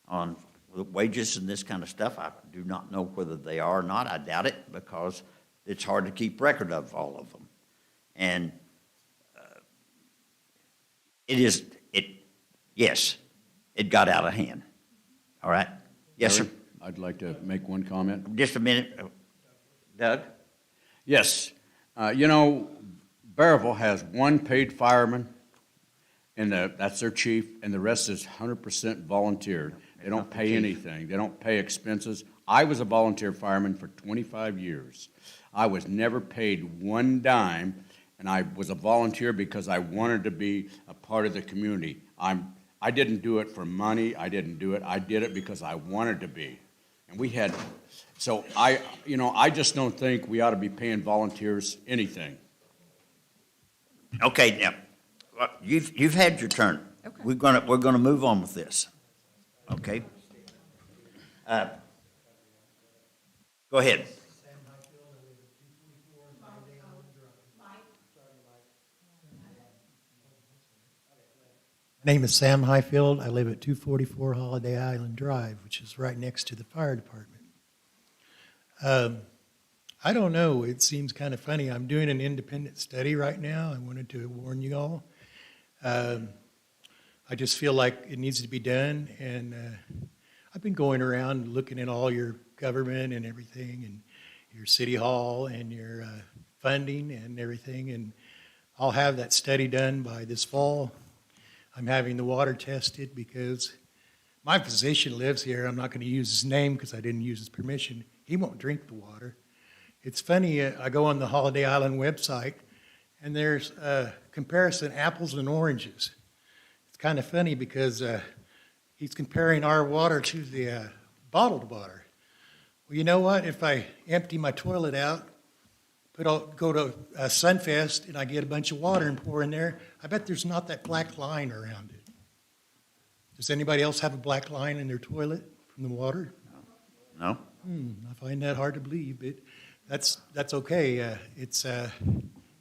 on wages and this kind of stuff, I do not know whether they are or not. I doubt it because it's hard to keep record of all of them. And yes, it got out of hand. All right? Yes, sir. I'd like to make one comment. Just a minute. Doug? Yes, you know, Bearville has one paid fireman, and that's their chief, and the rest is 100% volunteer. They don't pay anything. They don't pay expenses. I was a volunteer fireman for 25 years. I was never paid one dime, and I was a volunteer because I wanted to be a part of the community. I didn't do it for money. I didn't do it. I did it because I wanted to be. And we had, so I just don't think we ought to be paying volunteers anything. Okay, now, you've had your turn. Okay. We're gonna move on with this. Okay? Go ahead. My name is Sam Highfield. I live at 244 Holiday Island Drive, which is right next to the fire department. I don't know. It seems kind of funny. I'm doing an independent study right now. I wanted to warn you all. I just feel like it needs to be done, and I've been going around looking at all your government and everything, and your city hall and your funding and everything, and I'll have that study done by this fall. I'm having the water tested because my physician lives here. I'm not going to use his name because I didn't use his permission. He won't drink the water. It's funny, I go on the Holiday Island website, and there's a comparison apples and oranges. It's kind of funny because he's comparing our water to the bottled water. Well, you know what? If I empty my toilet out, go to Sunfest, and I get a bunch of water and pour in there, I bet there's not that black line around it. Does anybody else have a black line in their toilet from the water? No? I find that hard to believe, but that's okay. It's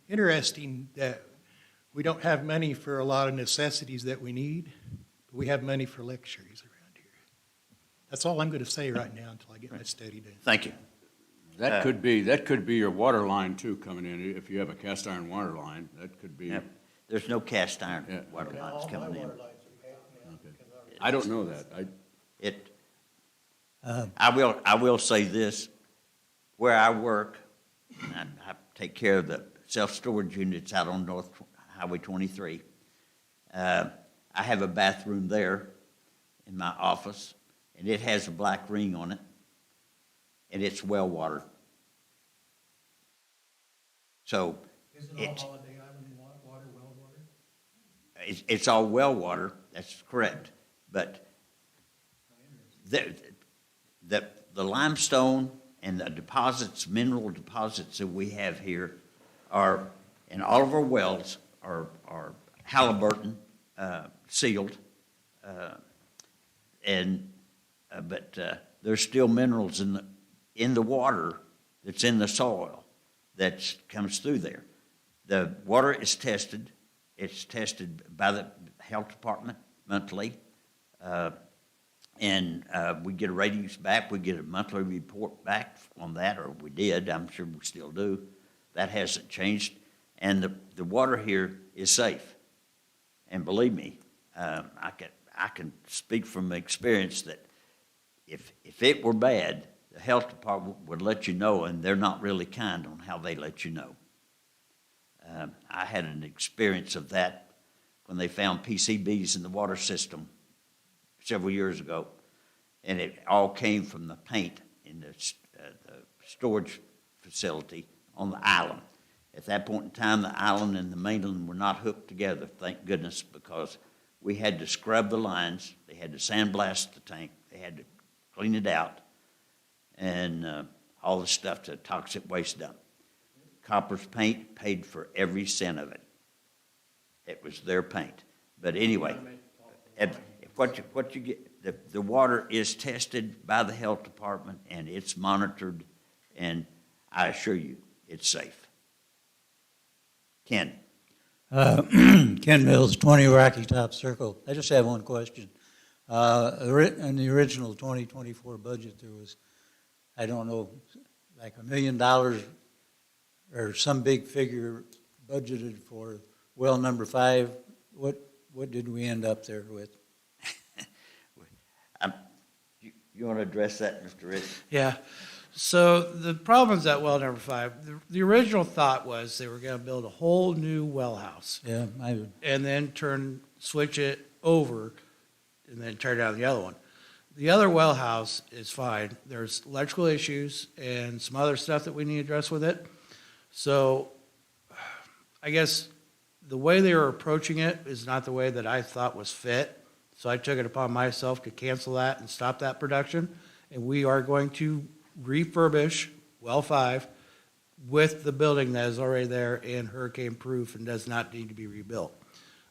interesting that we don't have money for a lot of necessities that we need, but we have money for luxuries around here. That's all I'm going to say right now until I get my study done. Thank you. That could be your water line too coming in. If you have a cast iron water line, that could be. Yeah. There's no cast iron Yeah. water lines coming in. Okay. I don't know that. I will say this, where I work, and I take care of the self-storage units out on North Highway 23. I have a bathroom there in my office, and it has a black ring on it, and it's well water. So Isn't all Holiday Island water well water? it's all well water, that's correct, but the limestone and the deposits, mineral deposits that we have here are, in all of our wells, are Halliburton sealed, but there's still minerals in the water that's in the soil that comes through there. The water is tested. It's tested by the health department monthly. And we get ratings back. We get a monthly report back on that, or we did. I'm sure we still do. That hasn't changed. And the water here is safe. And believe me, I can speak from experience that if it were bad, the health department would let you know, and they're not really kind on how they let you know. I had an experience of that when they found PCBs in the water system several years ago, and it all came from the paint in the storage facility on the island. At that point in time, the island and the mainland were not hooked together, thank goodness, because we had to scrub the lines, they had to sandblast the tank, they had to clean it out, and all the stuff to toxic waste dump. Copper's Paint paid for every cent of it. It was their paint. But anyway, what you get, the water is tested by the health department, and it's monitored, and I assure you, it's safe. Ken? Ken Mills, 20 Rocky Top Circle. I just have one question. In the original 2024 budget, there was, I don't know, like $1 million or some big figure budgeted for well number 5. What did we end up there with? You want to address that, Mr. Rich? Yeah. So the problems at well number 5, the original thought was they were going to build a whole new well house Yeah, and then switch it over and then tear down the other one. The other well house is fine. There's electrical issues and some other stuff that we need to address with it. So I guess the way they were approaching it is not the way that I thought was fit. So I took it upon myself to cancel that and stop that production. And we are going to refurbish well 5 with the building that is already there and hurricane-proof and does not need to be rebuilt,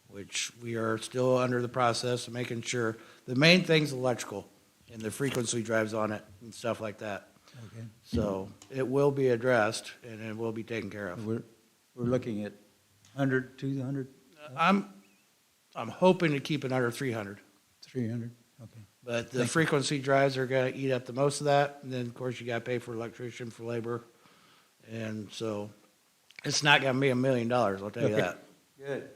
which we are still under the process of making sure. The main thing's electrical and the frequency drives on it and stuff like that. okay. So it will be addressed and it will be taken care of. We're looking at 100, 200, I'm hoping to keep it under 300, 300? Okay. but the Thank you. frequency drives are gonna eat up the most of that. And then, of course, you gotta pay for electrician, for labor. And so it's not gonna be $1 million, I'll tell you that. Good.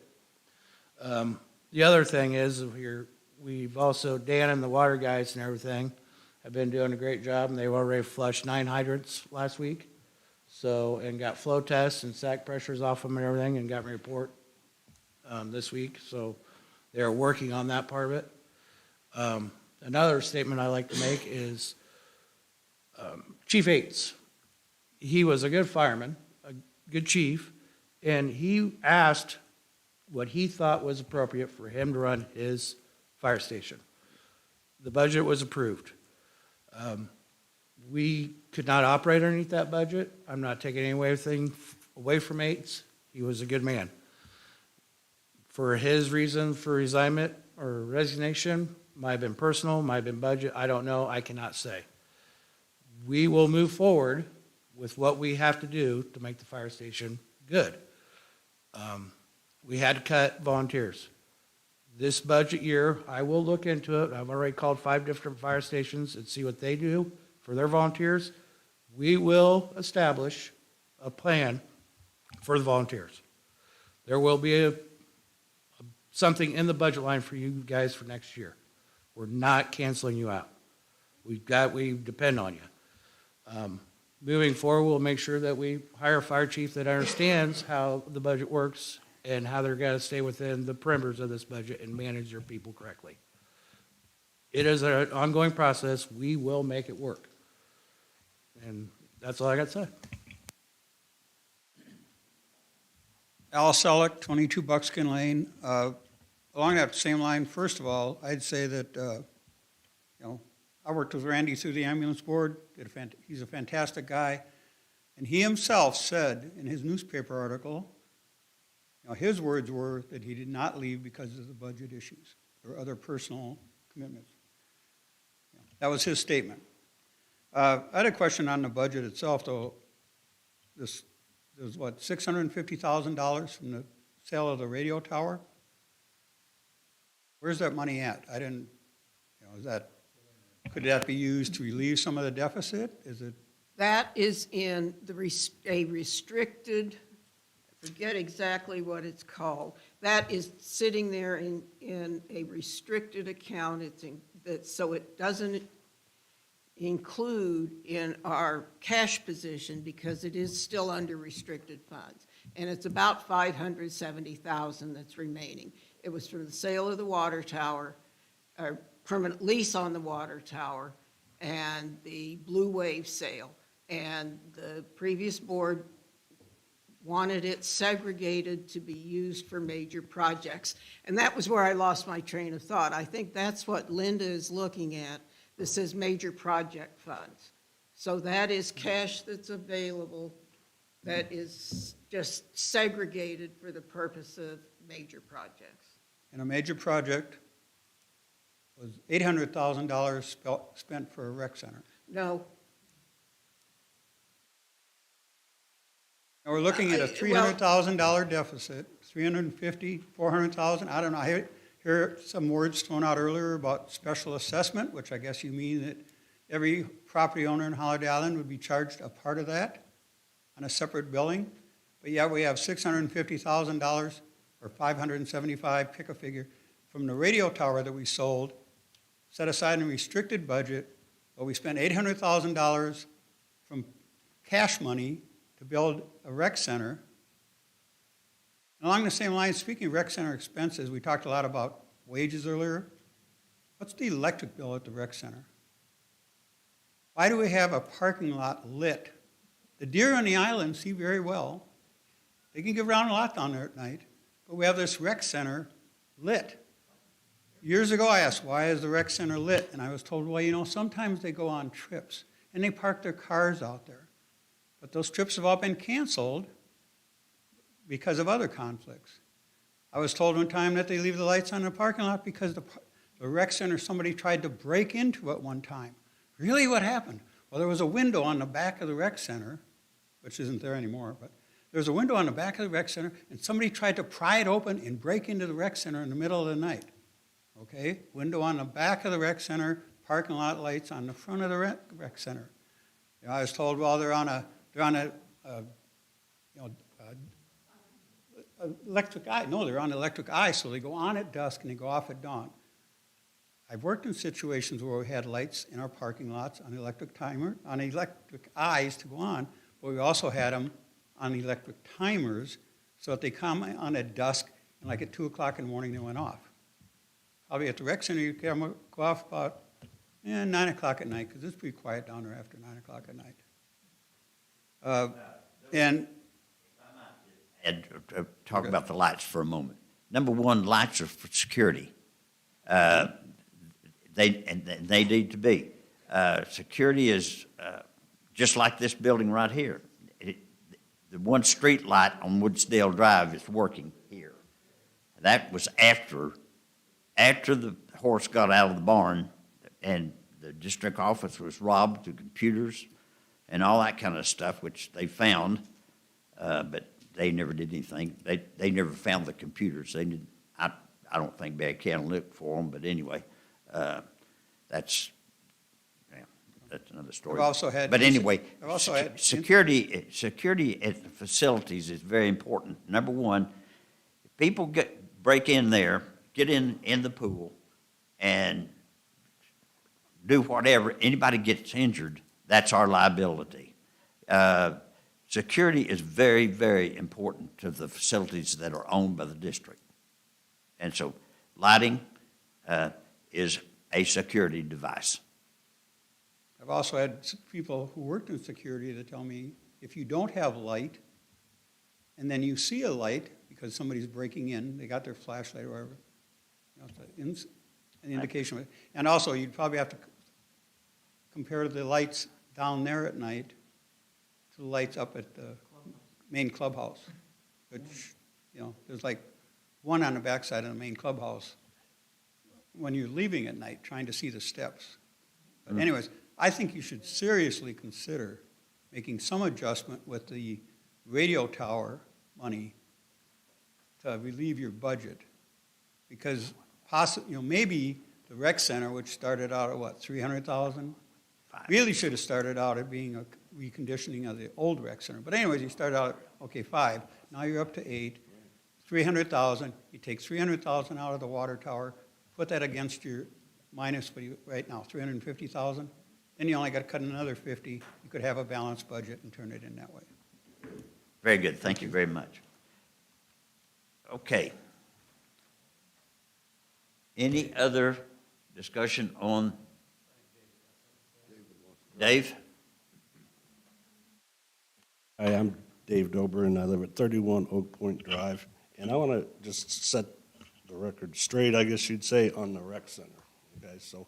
The other thing is, we've also, Dan and the water guys and everything have been doing a great job, and they've already flushed 9 hydrants last week. So, and got flow tests and sac pressures off them and everything, and got my report this week. So they're working on that part of it. Another statement I like to make is Chief Yates. He was a good fireman, a good chief, and he asked what he thought was appropriate for him to run his fire station. The budget was approved. We could not operate underneath that budget. I'm not taking anything away from Yates. He was a good man. For his reason for resignation or resignation, might have been personal, might have been budget, I don't know, I cannot say. We will move forward with what we have to do to make the fire station good. We had to cut volunteers. This budget year, I will look into it. I've already called 5 different fire stations and see what they do for their volunteers. We will establish a plan for the volunteers. There will be something in the budget line for you guys for next year. We're not canceling you out. We depend on you. Moving forward, we'll make sure that we hire a fire chief that understands how the budget works and how they're going to stay within the perimeters of this budget and manage their people correctly. It is an ongoing process. We will make it work. And that's all I got to say. Al Selleck, 22 Buckskin Lane. Along that same line, first of all, I'd say that, I worked with Randy through the ambulance board. He's a fantastic guy. And he himself said in his newspaper article, his words were that he did not leave because of the budget issues or other personal commitments. That was his statement. I had a question on the budget itself, though. There's what, $650,000 from the sale of the radio tower? Where's that money at? I didn't, could that be used to relieve some of the deficit? Is it? That is in a restricted, I forget exactly what it's called. That is sitting there in a restricted account. So it doesn't include in our cash position because it is still under restricted funds. And it's about $570,000 that's remaining. It was from the sale of the water tower, or permanent lease on the water tower, and the Blue Wave sale. And the previous board wanted it segregated to be used for major projects. And that was where I lost my train of thought. I think that's what Linda is looking at. This says major project funds. So that is cash that's available that is just segregated for the purpose of major projects. And a major project was $800,000 spent for a rec center. No. Now we're looking at a $300,000 deficit, 350, 400,000, I don't know. hear some words thrown out earlier about special assessment, which I guess you mean that every property owner in Holiday Island would be charged a part of that on a separate billing. But yet we have $650,000 or 575, pick a figure, from the radio tower that we sold, set aside in a restricted budget, but we spent $800,000 from cash money to build a rec center. And along the same line, speaking of rec center expenses, we talked a lot about wages earlier. What's the electric bill at the rec center? Why do we have a parking lot lit? The deer on the island see very well. They can get around a lot down there at night, but we have this rec center lit. Years ago, I asked, why is the rec center lit? And I was told, well, you know, sometimes they go on trips and they park their cars out there. But those trips have all been canceled because of other conflicts. I was told one time that they leave the lights on in the parking lot because the rec center, somebody tried to break into it one time. Really, what happened? Well, there was a window on the back of the rec center, which isn't there anymore, but there was a window on the back of the rec center, and somebody tried to pry it open and break into the rec center in the middle of the night. Okay? Window on the back of the rec center, parking lot lights on the front of the rec center. You know, I was told, well, they're on electric eye. No, they're on electric eye, so they go on at dusk and they go off at dawn. I've worked in situations where we had lights in our parking lots on electric eyes to go on, but we also had them on electric timers so that they come on at dusk and like at 2 o'clock in the morning they went off. Probably at the rec center, you can go off about 9 o'clock at night because it's pretty quiet down there after 9 o'clock at night. And talk about the lights for a moment. Number one, lights are for security. They need to be. Security is just like this building right here. The one street light on Woodsdale Drive is working here. That was after the horse got out of the barn and the district office was robbed through computers and all that kind of stuff, which they found, but they never did anything. They never found the computers. They did. I don't think Bad County looked for them, but anyway, that's another story. I've also had. But anyway, I've also had security at the facilities is very important. Number one, if people break in there, get in the pool, and do whatever. Anybody gets injured, that's our liability. Security is very, very important to the facilities that are owned by the district. And so lighting is a security device. I've also had people who worked in security that tell me, if you don't have light, and then you see a light because somebody's breaking in, they got their flashlight or whatever, you know, an indication of it. And also, you'd probably have to compare the lights down there at night to the lights up at the main clubhouse, which, you know, there's like one on the backside of the main clubhouse when you're leaving at night trying to see the steps. But anyways, I think you should seriously consider making some adjustment with the radio tower money to relieve your budget. Because maybe the rec center, which started out at what, 300,000? Really should have started out at being a reconditioning of the old rec center. But anyways, you started out at, okay, 5. Now you're up to 8. 300,000. You take 300,000 out of the water tower, put that against your minus, what you, right now, 350,000. Then you only got to cut another 50. You could have a balanced budget and turn it in that way. Very good. Thank you very much. Okay. Any other discussion on Dave? Hi, I'm Dave Dober, and I live at 31 Oak Point Drive. And I want to just set the record straight, I guess you'd say, on the rec center. Okay, so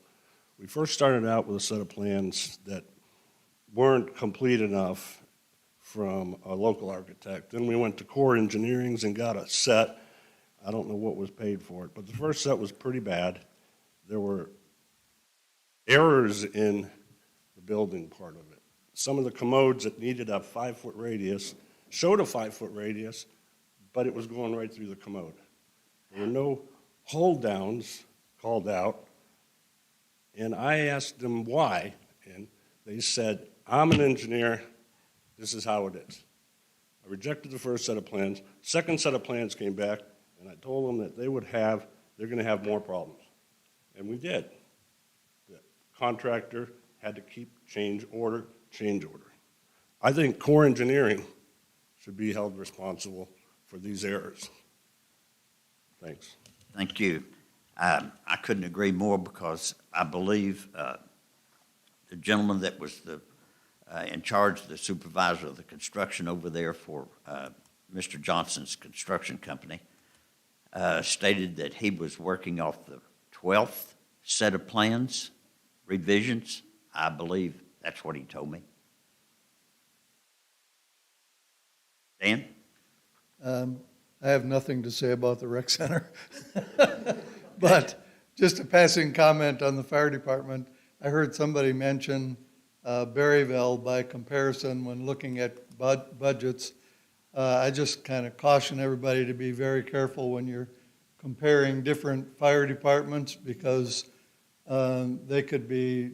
we first started out with a set of plans that weren't complete enough from a local architect. Then we went to Core Engineering's and got a set. I don't know what was paid for it, but the first set was pretty bad. There were errors in the building part of it. Some of the commodes that needed a 5-foot radius showed a 5-foot radius, but it was going right through the commode. There were no hold downs called out, and I asked them why, and they said, I'm an engineer, this is how it is. I rejected the first set of plans. Second set of plans came back, and I told them that they're gonna have more problems. And we did. The contractor had to keep change order. I think Corps Engineering should be held responsible for these errors. Thanks. Thank you. I couldn't agree more because I believe the gentleman that was in charge, the supervisor of the construction over there for Mr. Johnson's construction company, stated that he was working off the 12th set of plans, revisions. I believe that's what he told me. Dan? I have nothing to say about the rec center. But just a passing comment on the fire department, I heard somebody mention Berryville by comparison when looking at budgets. I just kind of caution everybody to be very careful when you're comparing different fire departments because they could be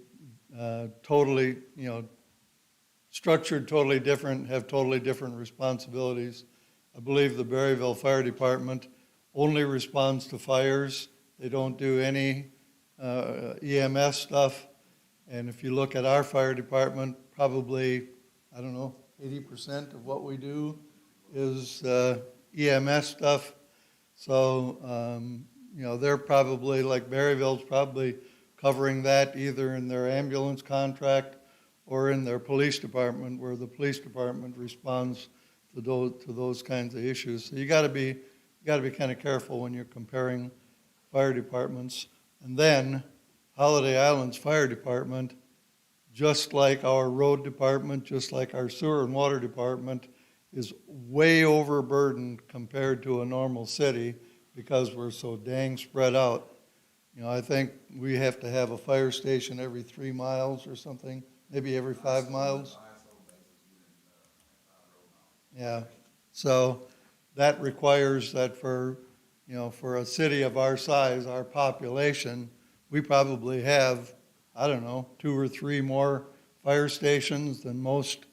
totally, structured totally different, have totally different responsibilities. I believe the Berryville Fire Department only responds to fires. They don't do any EMS stuff. And if you look at our fire department, probably, 80% of what we do is EMS stuff. So, they're probably, like Berryville's probably covering that either in their ambulance contract or in their police department, where the police department responds to those kinds of issues. So you got to be kind of careful when you're comparing fire departments. And then Holiday Island's fire department, just like our road department, just like our sewer and water department, is way overburdened compared to a normal city because we're so dang spread out. I think we have to have a fire station every 3 miles or something, maybe every 5 miles. Yeah, so that requires that for a city of our size, our population, we probably have, 2 or 3 more fire stations than most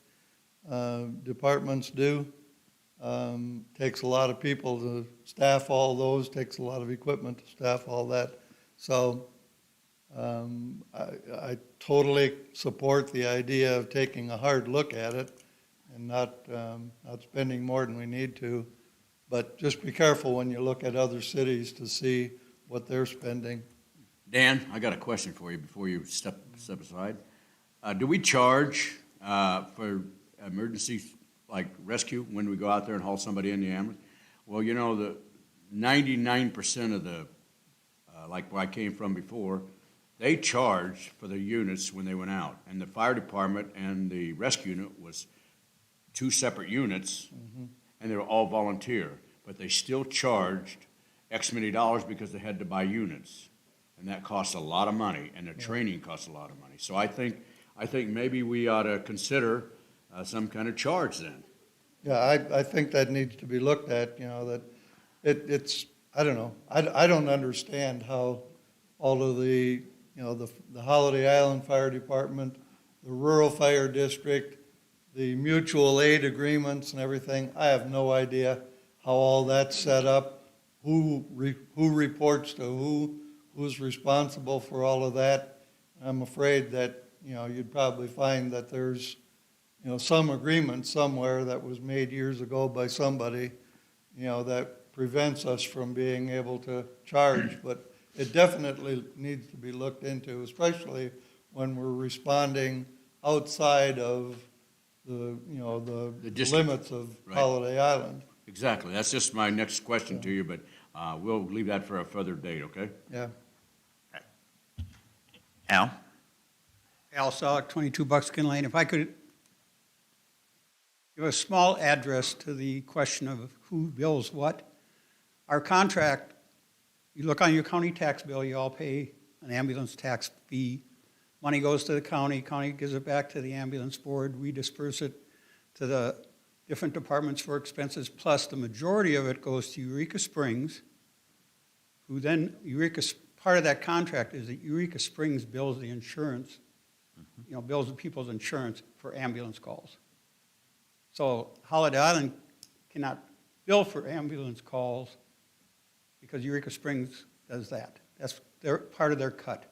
departments do. Takes a lot of people to staff all those, takes a lot of equipment to staff all that. So I totally support the idea of taking a hard look at it and not spending more than we need to. But just be careful when you look at other cities to see what they're spending. Dan, I got a question for you before you step aside. Do we charge for emergencies like rescue when we go out there and haul somebody in the ambulance? Well, the 99% of the, like where I came from before, they charged for the units when they went out. And the fire department and the rescue unit was 2 separate units, and they were all volunteer. But they still charged X many dollars because they had to buy units. And that costs a lot of money, and the training costs a lot of money. So I think maybe we ought to consider some kind of charge then. Yeah, I think that needs to be looked at, that it's, I don't know. I don't understand how all of the Holiday Island Fire Department, the Rural Fire District, the mutual aid agreements and everything, I have no idea how all that's set up, who reports to who, who's responsible for all of that. I'm afraid that, you'd probably find that there's, some agreement somewhere that was made years ago by somebody, that prevents us from being able to charge. But it definitely needs to be looked into, especially when we're responding outside of the limits of Holiday Island. Exactly. That's just my next question to you, but we'll leave that for a further date, okay? Yeah. Al? Al Selleck, 22 Buckskin Lane. If I could give a small address to the question of who bills what. Our contract, you look on your county tax bill, you all pay an ambulance tax fee. Money goes to the county gives it back to the ambulance board. We disperse it to the different departments for expenses, plus the majority of it goes to Eureka Springs, who then, part of that contract is that Eureka Springs bills the insurance, bills the people's insurance for ambulance calls. So Holiday Island cannot bill for ambulance calls because Eureka Springs does that. That's part of their cut.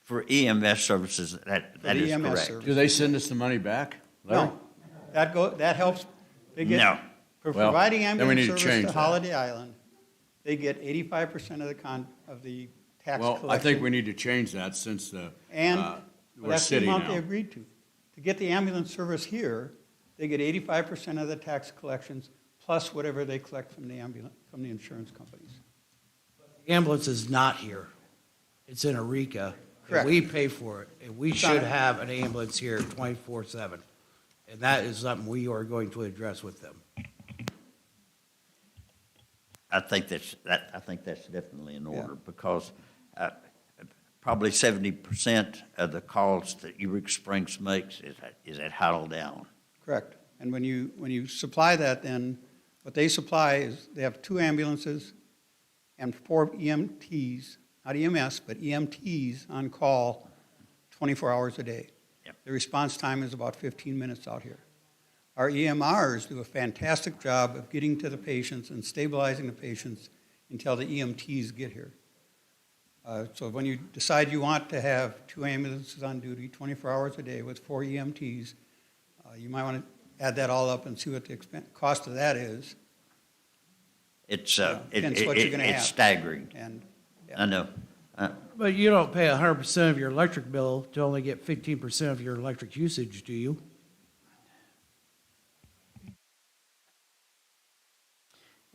For EMS services, that is EMS correct. service. Do they send us the money back? Larry? No, that helps. They get, No. for Well, providing then we need ambulance to service change to that. Holiday Island, they get 85% of the tax collection. Well, I think we need to change that since And we're that's the city amount they now. agreed to. To get the ambulance service here, they get 85% of the tax collections plus whatever they collect from the insurance companies. The ambulance is not here. It's in Eureka. Correct. And we pay for it, and we It's should not- have an ambulance here 24/7. And that is something we are going to address with them. I think that's definitely in order because probably 70% of the calls that Eureka Springs makes is at Holiday Island. Correct. And when you supply that, then what they supply is they have 2 ambulances and 4 EMTs, not EMS, but EMTs on call 24 hours a day. Yep. The response time is about 15 minutes out here. Our EMRs do a fantastic job of getting to the patients and stabilizing the patients until the EMTs get here. So when you decide you want to have 2 ambulances on duty 24 hours a day with 4 EMTs, you might want to add that all up and see what the cost of that is. It's Depends what you're gonna have. it's staggering. And I know. But you don't pay 100% of your electric bill to only get 15% of your electric usage, do you?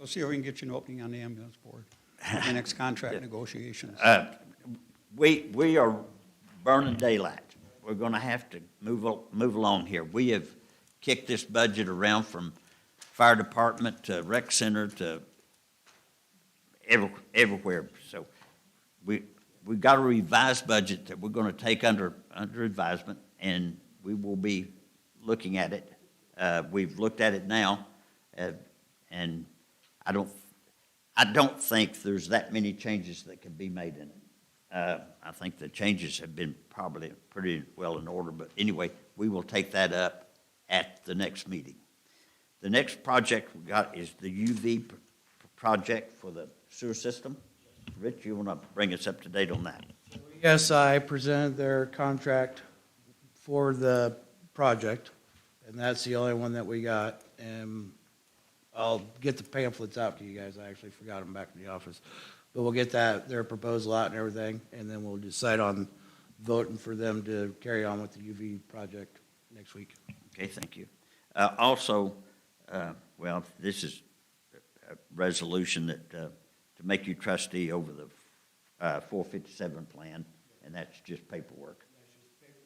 we'll see if we can get you an opening on the ambulance board in the next contract negotiations. We are burning daylight. We're going to have to move along here. We have kicked this budget around from fire department to rec center to everywhere. So we've got a revised budget that we're going to take under advisement, and we will be looking at it. We've looked at it now, and I don't think there's that many changes that can be made in it. I think the changes have been probably pretty well in order, but anyway, we will take that up at the next meeting. The next project we got is the UV project for the sewer system. Rich, you want to bring us up to date on that? Yes, I presented their contract for the project, and that's the only one that we got. And I'll get the pamphlets out to you guys. I actually forgot them back in the office. But we'll get their proposal out and everything, and then we'll decide on voting for them to carry on with the UV project next week. Okay, thank you. Also, this is a resolution that, to make you trustee over the 457 plan, and that's just paperwork.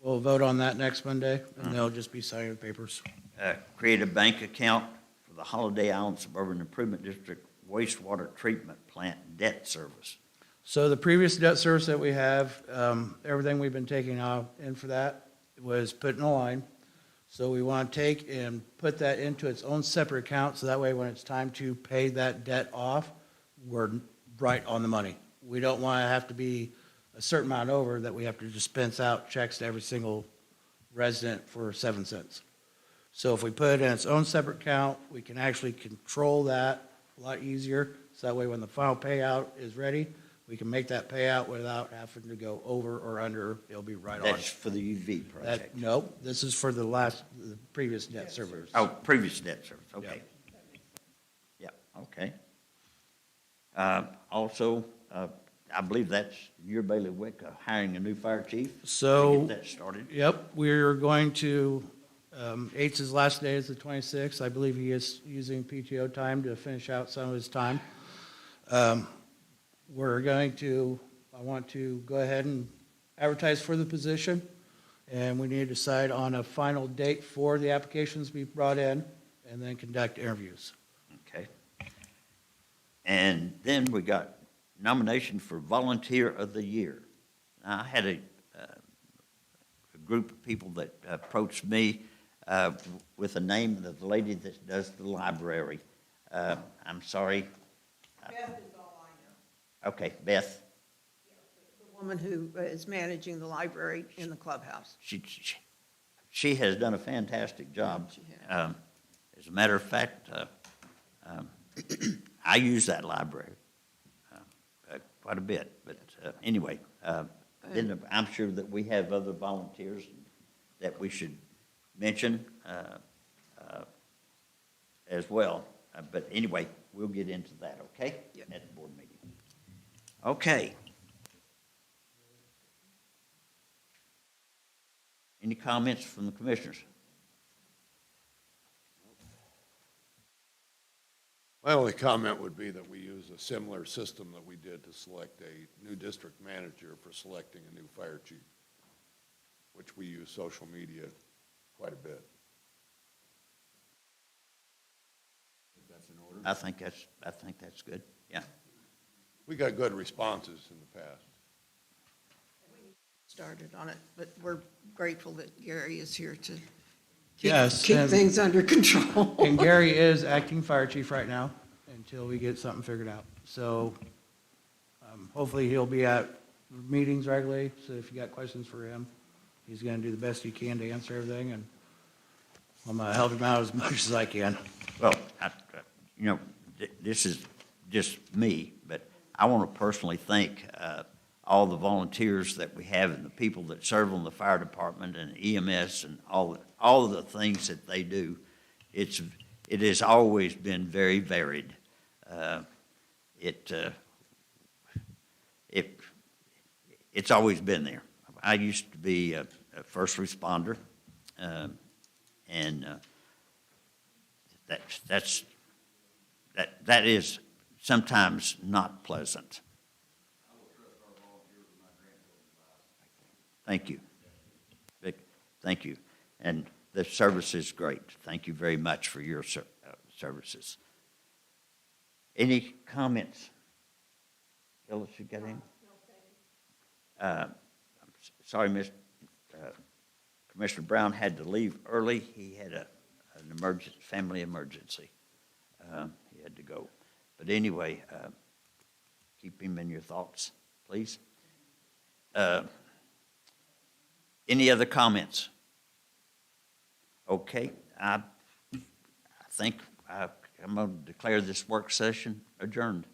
We'll vote on that next Monday, and they'll just be signing the papers. Create a bank account for the Holiday Island Suburban Improvement District wastewater treatment plant debt service. So the previous debt service that we have, everything we've been taking in for that was put in a line. So we want to take and put that into its own separate account, so that way when it's time to pay that debt off, we're right on the money. We don't want to have to be a certain amount over that we have to dispense out checks to every single resident for 7 cents. So if we put it in its own separate account, we can actually control that a lot easier, so that way when the final payout is ready, we can make that payout without having to go over or under. It'll be right on. That's for the UV project. No, this is for the previous debt service. Oh, previous debt service, okay. Yeah, okay. Also, I believe that's your bailiwick, hiring a new fire chief. So, Get that started. yep, we're going to, 8's last day is the 26th. I believe he is using PTO time to finish out some of his time. I want to go ahead and advertise for the position, and we need to decide on a final date for the applications to be brought in, and then conduct interviews. Okay. And then we got nomination for Volunteer of the Year. Now, I had a group of people that approached me with a name of the lady that does the library. I'm sorry. Beth is all I know. Okay, Beth, The woman who is managing the library in the clubhouse. she has done a fantastic job. She has. As a matter of fact, I use that library quite a bit, but anyway, then I'm sure that we have other volunteers that we should mention as well. But anyway, we'll get into that, okay? Yep. At the board meeting. Okay. Any comments from the commissioners? My only comment would be that we use a similar system that we did to select a new district manager for selecting a new fire chief, which we use social media quite a bit. That's in order. I think that's good, yeah. We got good responses in the past. Started on it, but we're grateful that Gary is here to Yes, keep and- things under control. And Gary is acting fire chief right now until we get something figured out. So hopefully he'll be at meetings regularly, so if you got questions for him, he's going to do the best he can to answer everything, and I'm going to help him out as much as I can. Well, this is just me, but I want to personally thank all the volunteers that we have and the people that serve on the fire department and EMS and all of the things that they do. It has always been very varied. It's always been there. I used to be a first responder, and that is sometimes not pleasant. Thank you. Vic, thank you. And the service is great. Thank you very much for your services. Any comments? Phyllis, you got any? I'm sorry, Commissioner Brown had to leave early. He had an family emergency. He had to go. But anyway, keep him in your thoughts, please. Any other comments? Okay, I think I'm going to declare this work session adjourned.